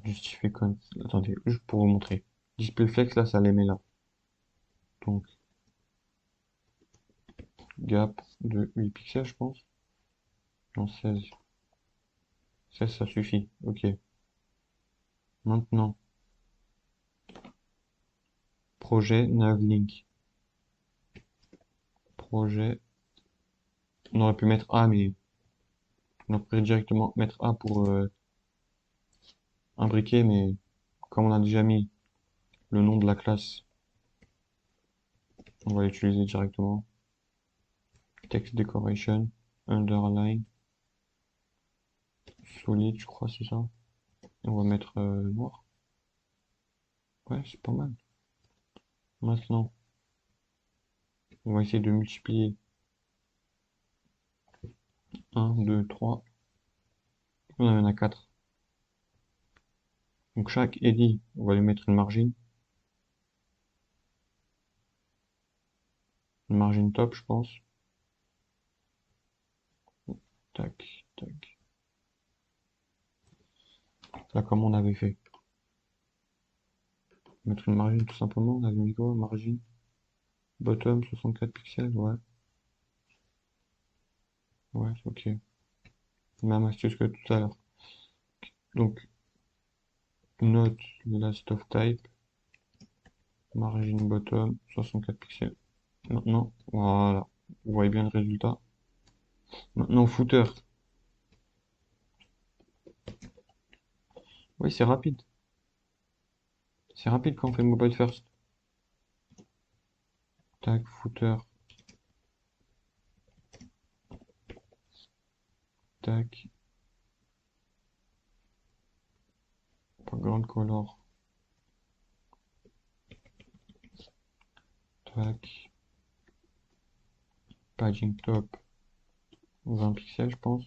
Justifier comme... Attendez, juste pour vous montrer. Display flex, là, ça les met là. Donc, gap de 8 pixels, je pense. Non, 16. 16, ça suffit. Ok. Maintenant, projet Navlink. Projet. On aurait pu mettre A, mais on aurait directement mettre A pour imbriquer, mais comme on a déjà mis le nom de la classe, on va l'utiliser directement. Text decoration, underline, solid, je crois, c'est ça. Et on va mettre noir. Ouais, c'est pas mal. Maintenant, on va essayer de multiplier 1, 2, 3. On en a 4. Donc chaque eddy, on va lui mettre une margine. Une margine top, je pense. Tac, tac. Là, comme on avait fait. Mettre une margine tout simplement. On avait mis quoi? Margine. Bottom, 64 pixels, ouais. Ouais, ok. Même astuce que tout à l'heure. Donc, note last of type. Margin bottom, 64 pixels. Maintenant, voilà. Vous voyez bien le résultat. Maintenant, footer. Oui, c'est rapide. C'est rapide quand on fait mobile first. Tac, footer. Tac. Background color. Tac. Paging top. 20 pixels, je pense.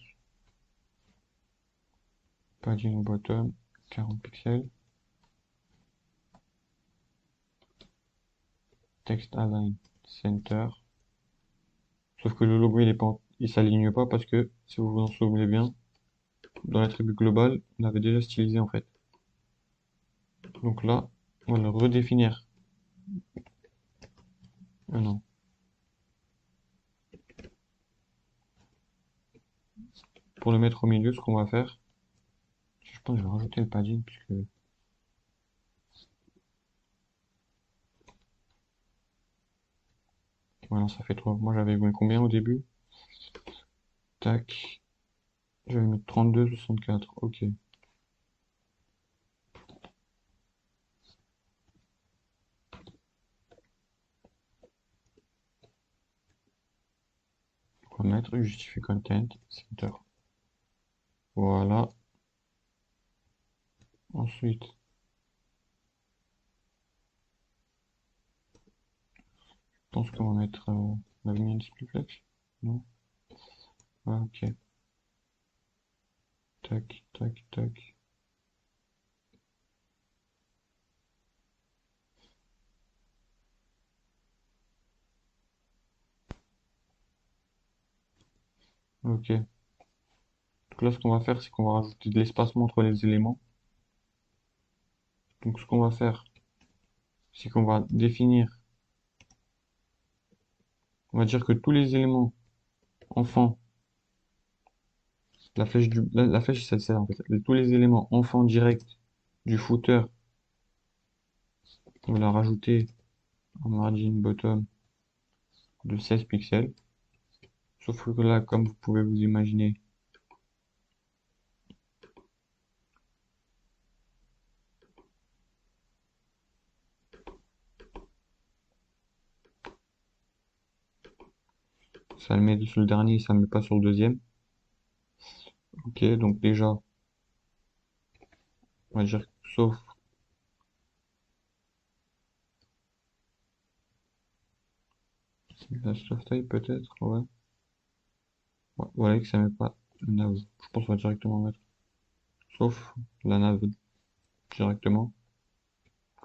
Paging bottom. 40 pixels. Text align. Center. Sauf que le logo, il s'aligne pas parce que, si vous vous en souvenez bien, dans l'attribut global, on avait déjà stylisé en fait. Donc là, on va le redéfinir. Ah non. Pour le mettre au milieu, ce qu'on va faire, je pense que je vais rajouter le padding puisque voilà, ça fait trop. Moi j'avais mis combien au début? Tac. J'avais mis 32, 64. Ok. On va mettre justify content, center. Voilà. Ensuite, je pense qu'on va mettre. On avait mis un display flex? Non? Ah, ok. Tac, tac, tac. Ok. Donc là, ce qu'on va faire, c'est qu'on va rajouter de l'espacement entre les éléments. Donc ce qu'on va faire, c'est qu'on va définir. On va dire que tous les éléments enfants, la flèche c'est ça en fait. Tous les éléments enfants directs du footer, on va la rajouter en margin bottom de 16 pixels. Sauf que là, comme vous pouvez vous imaginer, ça le met sur le dernier, ça ne met pas sur le deuxième. Ok, donc déjà, on va dire sauf la soft type peut-être, ouais. Ouais, voilà que ça met pas la nav. Je pense qu'on va directement mettre sauf la nav directement.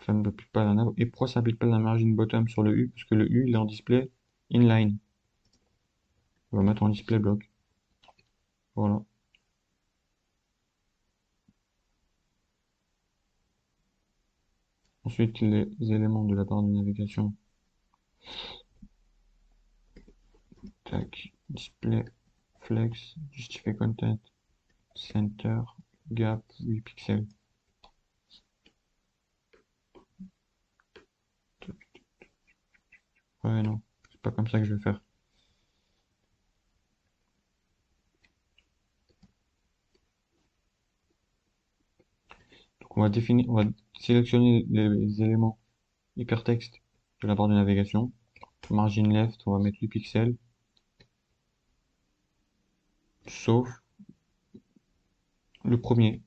Ça ne s'applique pas la nav. Et pourquoi ça s'applique pas la margin bottom sur le U? Parce que le U, il est en display inline. On va mettre en display block. Voilà. Ensuite, les éléments de la barre de navigation. Tac. Display, flex, justify content, center, gap, 8 pixels. Ouais, non. C'est pas comme ça que je vais faire. Donc on va sélectionner les éléments hypertexte de la barre de navigation. Margin left, on va mettre 8 pixels. Sauf le premier.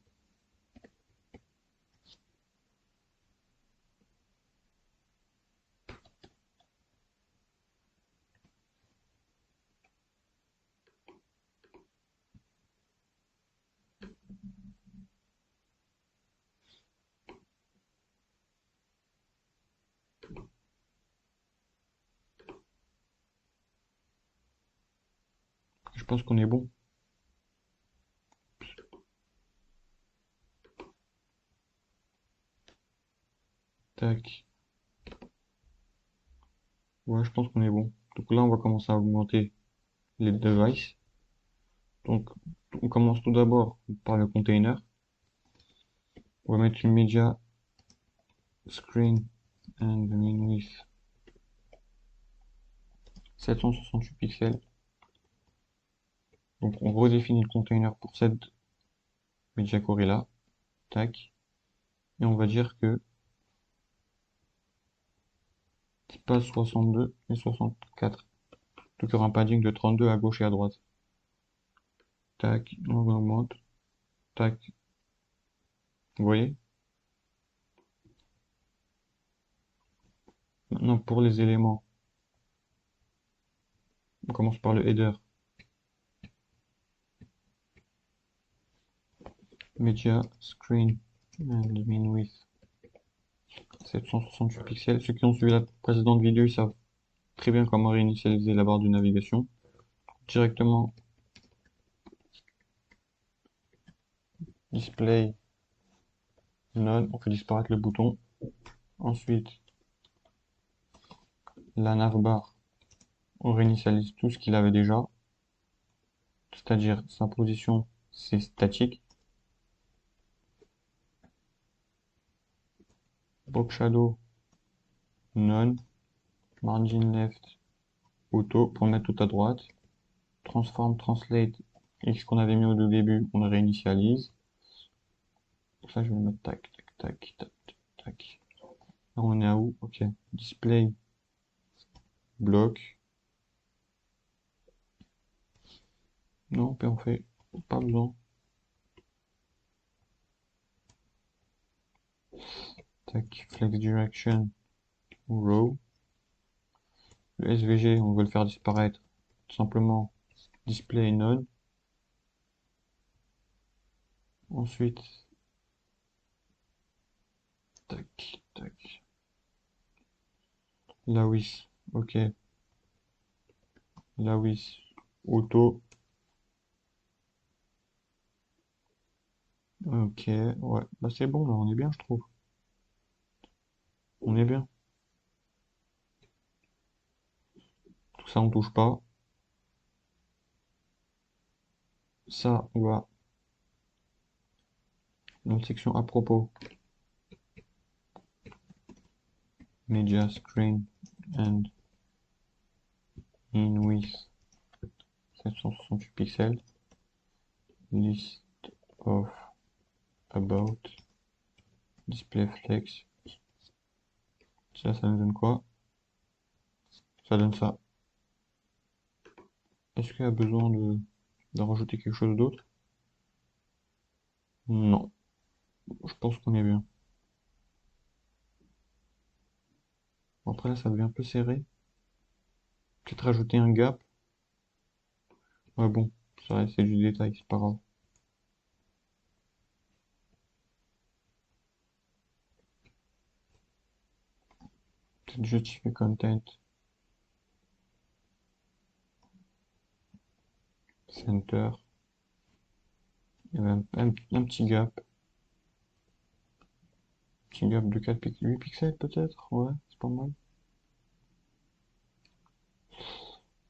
Je pense qu'on est bon. Tac. Ouais, je pense qu'on est bon. Donc là, on va commencer à augmenter les devices. Donc, on commence tout d'abord par le container. On va mettre une media screen and min width 768 pixels. Donc, on redéfinit le container pour cette media query là. Tac. Et on va dire que passe 62 et 64. Donc, il y aura un padding de 32 à gauche et à droite. Tac. On augmente. Tac. Vous voyez? Maintenant, pour les éléments, on commence par le header. Media screen and min width 768 pixels. Ceux qui ont suivi la précédente vidéo, ils savent très bien comment réinitialiser la barre de navigation. Directement display none, on fait disparaître le bouton. Ensuite, la navbar, on réinitialise tout ce qu'il avait déjà, c'est-à-dire sa position, c'est statique. Box shadow, none. Margin left, auto, pour mettre tout à droite. Transform, translate, X qu'on avait mis au début, on le réinitialise. Ça, je vais le mettre tac, tac, tac, tac, tac. Là, on est à où? Ok. Display, bloc. Non, on fait pas besoin. Tac, flex direction, row. Le SVG, on veut le faire disparaître. Tout simplement, display none. Ensuite, tac, tac. La WIS, ok. La WIS, auto. Ok, ouais. Bah c'est bon, là, on est bien, je trouve. On est bien. Tout ça, on touche pas. Ça, on va dans la section à propos. Media screen and in with 768 pixels. List of about display flex. Ça nous donne quoi? Ça donne ça. Est-ce qu'il y a besoin de rajouter quelque chose d'autre? Non. Je pense qu'on est bien. Bon, après là, ça devient un peu serré. Peut-être rajouter un gap. Ouais, bon, ça reste, c'est du détail, c'est pas grave. Peut-être justifier content, center. Il y avait un petit gap. Petit gap de 8 pixels peut-être? Ouais, c'est pas mal.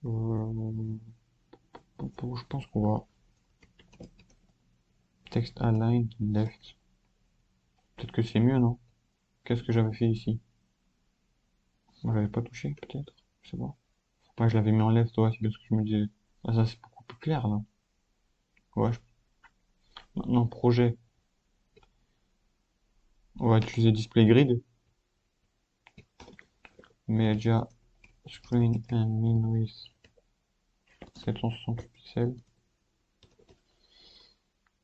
Euh, je pense qu'on va text align left. Peut-être que c'est mieux, non? Qu'est-ce que j'avais fait ici? Moi, j'avais pas touché, peut-être? Je sais pas. Moi, je l'avais mis en left, ouais, c'est bien ce que je me disais. Ah, ça, c'est beaucoup plus clair, là. Ouais, maintenant, projet. On va utiliser display grid. Media screen and min width 760 pixels.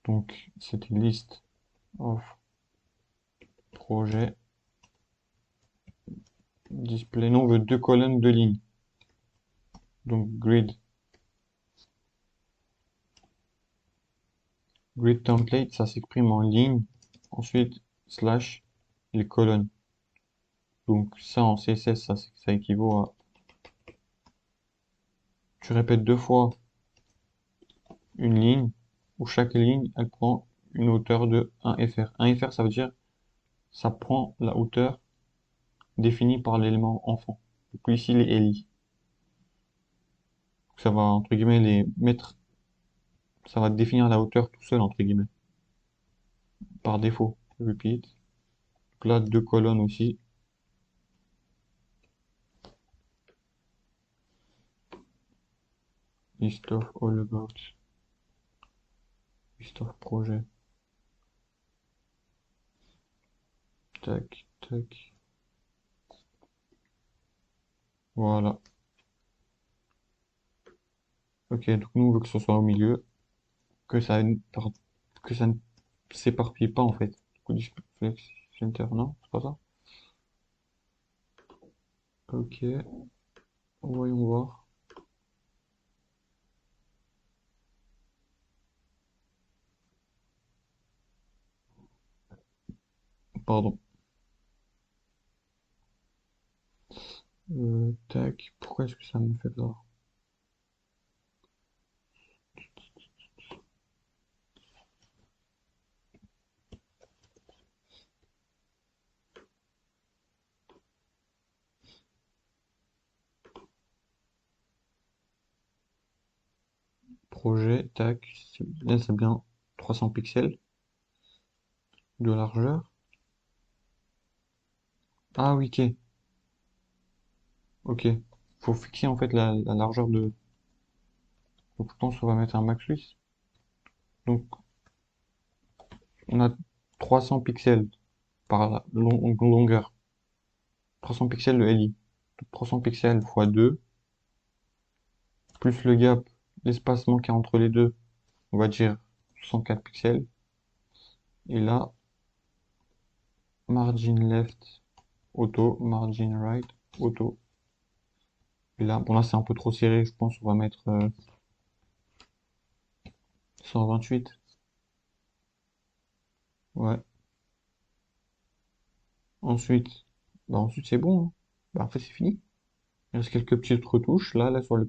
Donc, c'était list of projet. Display, non, on veut deux colonnes, deux lignes. Donc, grid. Grid template, ça s'exprime en ligne. Ensuite, slash, les colonnes. Donc, ça en CSS, ça équivaut à. Tu répètes deux fois une ligne, où chaque ligne, elle prend une hauteur de 1 fr. 1 fr, ça veut dire, ça prend la hauteur définie par l'élément enfant. Donc, ici, les LI. Ça va, entre guillemets, les mettre, ça va définir la hauteur tout seul, entre guillemets, par défaut. Repeat. Donc là, deux colonnes aussi. List of all about. List of projet. Tac, tac. Voilà. Ok, donc nous, on veut que ce soit au milieu, que ça, que ça ne s'éparpille pas, en fait. Du coup, flex center, non? C'est pas ça? Ok, voyons voir. Pardon. Tac, pourquoi est-ce que ça me fait ça? Projet, tac, là c'est bien 300 pixels de largeur. Ah oui, ok, ok. Faut fixer en fait la largeur de. Donc je pense qu'on va mettre un max 8. Donc on a 300 pixels par longueur. 300 pixels de LI. Donc 300 pixels fois 2, plus le gap, l'espacement qu'il y a entre les deux, on va dire 64 pixels. Et là, margin left, auto, margin right, auto. Et là, bon là c'est un peu trop serré, je pense on va mettre 128. Ouais. Ensuite, ensuite c'est bon, hein. Bah, après c'est fini. Il reste quelques petites retouches là sur les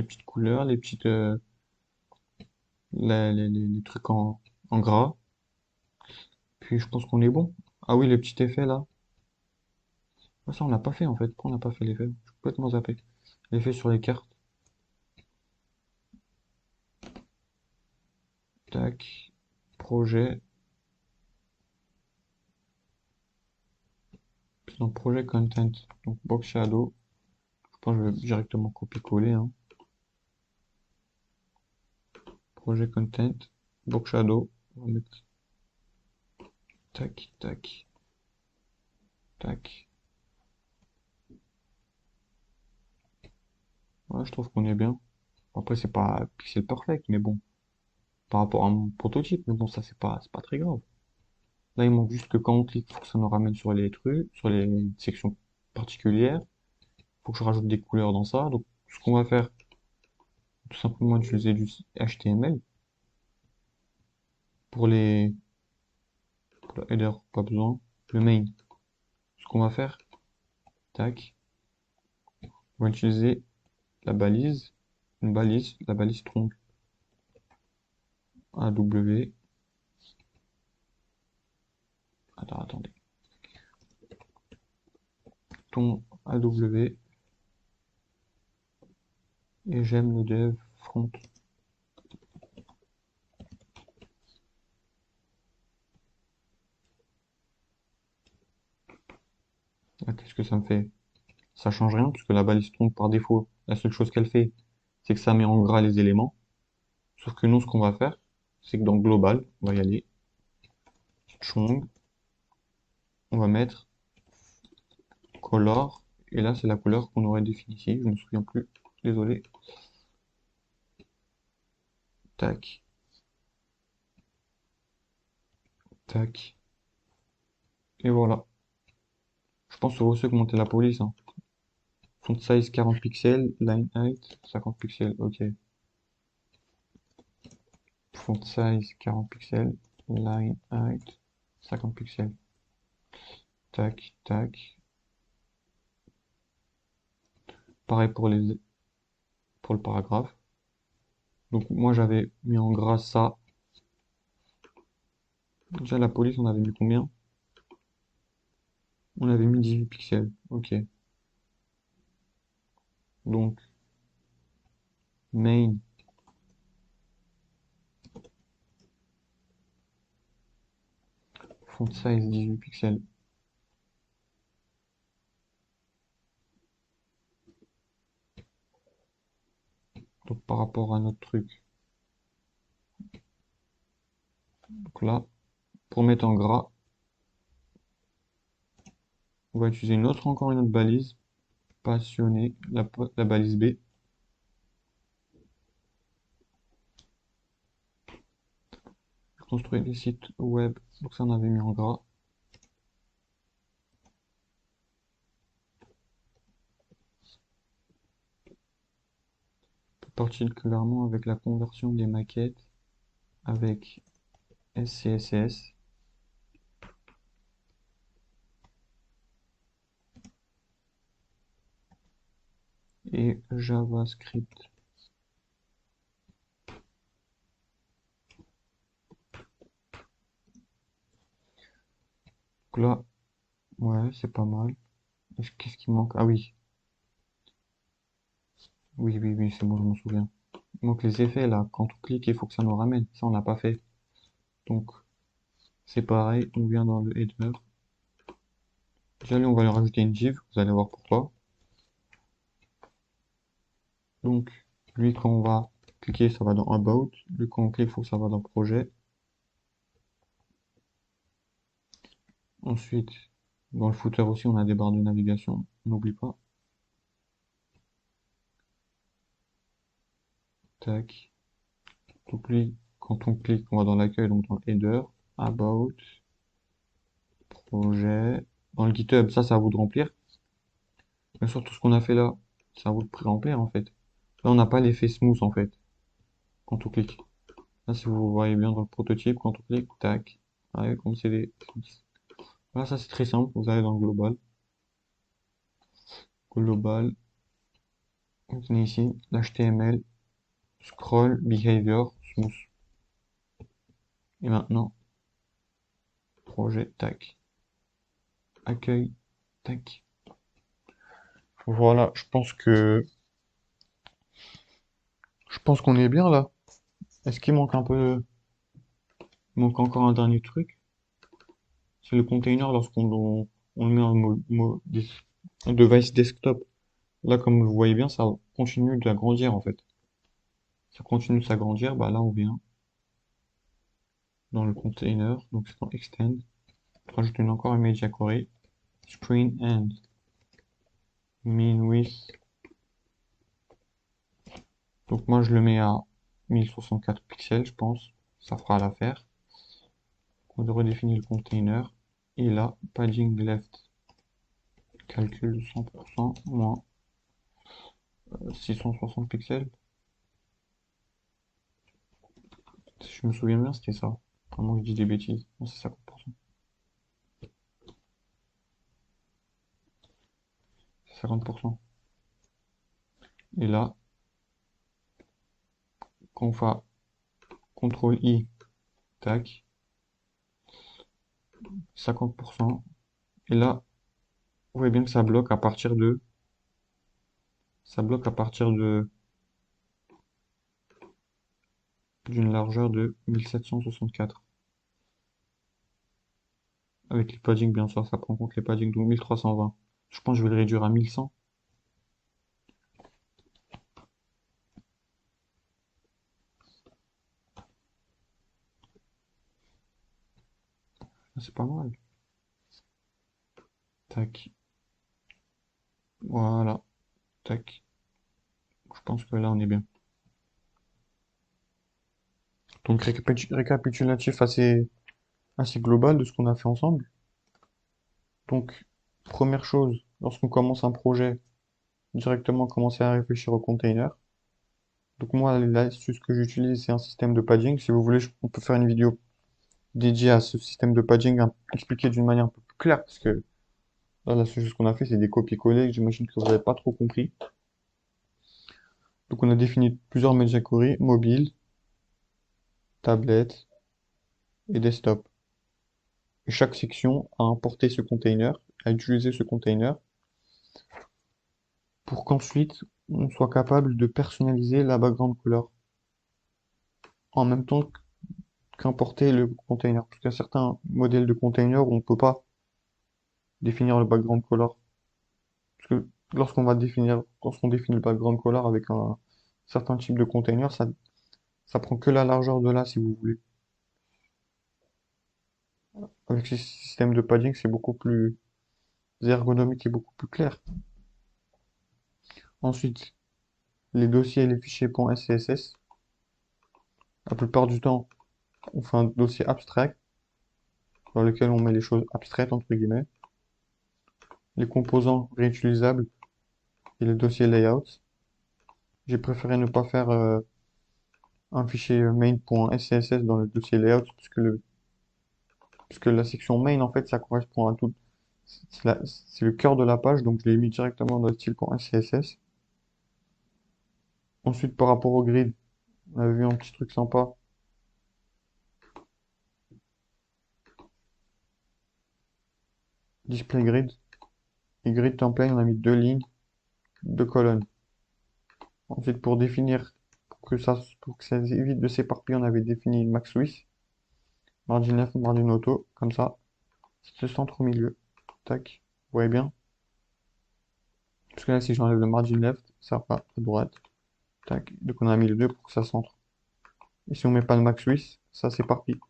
petites couleurs, les petites les trucs en gras. Puis je pense qu'on est bon. Ah oui, les petits effets là. Ah, ça on l'a pas fait en fait. Pourquoi on n'a pas fait l'effet? Je suis complètement zappé. L'effet sur les cartes. Tac. Projet. Puis dans projet content. Donc box shadow. Je pense que je vais directement copier-coller, hein. Projet content. Box shadow. On va mettre tac, tac, tac. Ouais, je trouve qu'on est bien. Après, c'est pas pixel perfect, mais bon, par rapport à mon prototype, mais bon, ça, c'est pas très grave. Là, il manque juste que quand on clique, faut que ça nous ramène sur les trucs, sur les sections particulières. Faut que je rajoute des couleurs dans ça. Donc, ce qu'on va faire, tout simplement utiliser du HTML pour pour le header, pas besoin. Le main. Ce qu'on va faire, Tac. On va utiliser la balise, la balise tronc AW. Attendez. Ton AW et j'aime le dev front. Ah, qu'est-ce que ça me fait? Ça change rien puisque la balise tronc par défaut, la seule chose qu'elle fait, c'est que ça met en gras les éléments. Sauf que nous, ce qu'on va faire, c'est que dans global, on va y aller. Chong, on va mettre color. Et là, c'est la couleur qu'on aurait définie ici. Je me souviens plus. Désolé. Tac, tac. Et voilà. Je pense que c'est aussi augmenter la police, hein. Font size 40 pixels, line height 50 pixels, ok. Font size 40 pixels, line height 50 pixels. Tac, tac. Pareil pour le paragraphe. Donc moi j'avais mis en gras ça. Déjà la police on avait mis combien? On avait mis 18 pixels, ok. Donc main font size 18 pixels. Donc par rapport à notre truc. Donc là, pour mettre en gras, on va utiliser encore une autre balise. Passionné, la balise B. Construire des sites web. Donc ça on avait mis en gras. Particulièrement avec la conversion des maquettes avec SCSS et JavaScript. Donc là, ouais, c'est pas mal. Qu'est-ce qui manque? Ah oui, oui, c'est bon, je m'en souviens. Il manque les effets là. Quand on clique, il faut que ça nous ramène. Ça, on l'a pas fait. Donc, c'est pareil, on vient dans le header. Déjà, lui, on va lui rajouter une div, vous allez voir pourquoi. Donc, lui, quand on va cliquer, ça va dans About. Lui, quand on clique, il faut que ça va dans Projet. Ensuite, dans le footer aussi, on a des barres de navigation. On n'oublie pas. Tac. Donc lui, quand on clique, on va dans l'accueil, donc dans le header, About, Projet. Dans le GitHub, ça, c'est à vous de remplir. Bien sûr, tout ce qu'on a fait là, c'est à vous de pré-remplir en fait. Là, on n'a pas l'effet smooth en fait, quand on clique. Là, si vous voyez bien dans le prototype, quand on clique, tac. Ouais, comme c'est les... Voilà, ça c'est très simple, vous allez dans le global. Global, vous venez ici, l'HTML, scroll, behavior, smooth. Et maintenant, projet, tac. Accueil, tac. Voilà, je pense qu'on est bien là. Est-ce qu'il manque un peu, il manque encore un dernier truc? C'est le container on le met en device desktop. Là, comme vous voyez bien, ça continue d'agrandir en fait. Ça continue de s'agrandir. Bah là, on vient dans le container, donc c'est dans Extend. On rajoute encore un media query. Screen and mean width. Donc moi, je le mets à 1064 pixels, je pense. Ça fera l'affaire. On redéfinir le container. Et là, padding left. Calcul 100% moins 660 pixels. Si je me souviens bien, c'était ça. Vraiment, je dis des bêtises. Non, c'est 50%. 50%. Et là, quand on fait CTRL I, tac, 50%. Et là, vous voyez bien que ça bloque à partir de d'une largeur de 1764. Avec les paddings, bien sûr, ça prend en compte les paddings, donc 1320. Je pense que je vais le réduire à 1100. Ah, c'est pas mal. Tac. Voilà. Tac. Je pense que là, on est bien. Donc, récapitulatif assez global de ce qu'on a fait ensemble. Donc, première chose, lorsqu'on commence un projet, directement commencer à réfléchir au container. Donc moi, l'astuce que j'utilise, c'est un système de padding. Si vous voulez, on peut faire une vidéo dédiée à ce système de padding, expliqué d'une manière un peu plus claire, parce que là, la seule chose qu'on a fait, c'est des copier-coller. J'imagine que vous n'avez pas trop compris. Donc on a défini plusieurs médias query, mobile, tablette et desktop. Et chaque section a importé ce container, a utilisé ce container pour qu'ensuite on soit capable de personnaliser la background color en même temps qu'importer le container. Parce qu'il y a certains modèles de container où on ne peut pas définir le background color. Parce que lorsqu'on définit le background color avec un certain type de container, ça prend que la largeur de là, si vous voulez. Avec ce système de padding, c'est beaucoup plus ergonomique et beaucoup plus clair. Ensuite, les dossiers et les fichiers .scss. La plupart du temps, on fait un dossier abstract dans lequel on met les choses abstraites, entre guillemets. Les composants réutilisables et le dossier layout. J'ai préféré ne pas faire un fichier main.scss dans le dossier layout puisque la section main, en fait, ça correspond à tout. C'est le cœur de la page, donc je l'ai mis directement dans le style.scss. Ensuite, par rapport au grid, on avait vu un petit truc sympa. Display grid. Et grid template, on a mis deux lignes, deux colonnes. Ensuite, pour que ça évite de s'éparpiller, on avait défini une max width. Margin left, margin auto, comme ça. C'est le centre au milieu. Tac. Vous voyez bien? Parce que là, si j'enlève le margin left, ça va à droite. Tac. Donc on a mis les deux pour que ça centre. Et si on met pas de max width, ça s'éparpille.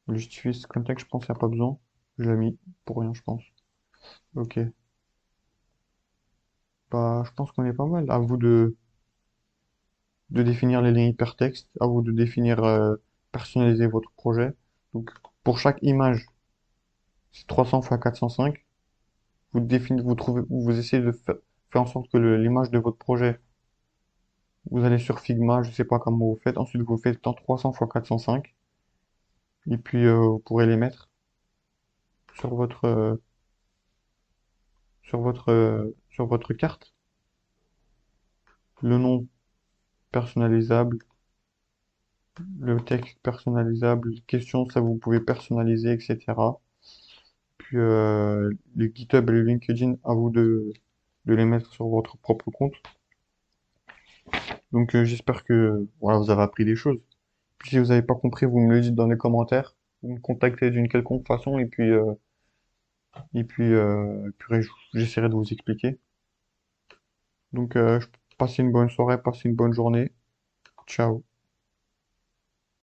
Le justifier ce contexte, je pense qu'il n'y a pas besoin. Je l'ai mis pour rien, je pense. Ok. Bah, je pense qu'on est pas mal. À vous de définir les lignes hypertextes. À vous de définir, personnaliser votre projet. Donc, pour chaque image, c'est 300 x 405. Vous essayez de faire en sorte que l'image de votre projet, vous allez sur Figma, je sais pas comment vous faites. Ensuite, vous faites en 300 x 405. Et puis, vous pourrez les mettre sur sur votre carte. Le nom personnalisable, le texte personnalisable, les questions, ça vous pouvez personnaliser, etc. Puis, les GitHub et le LinkedIn, à vous de les mettre sur votre propre compte. Donc, j'espère que voilà, vous avez appris des choses. Puis, si vous n'avez pas compris, vous me le dites dans les commentaires. Vous me contactez d'une quelconque façon et puis j'essaierai de vous expliquer. Donc, passez une bonne soirée, passez une bonne journée. Ciao.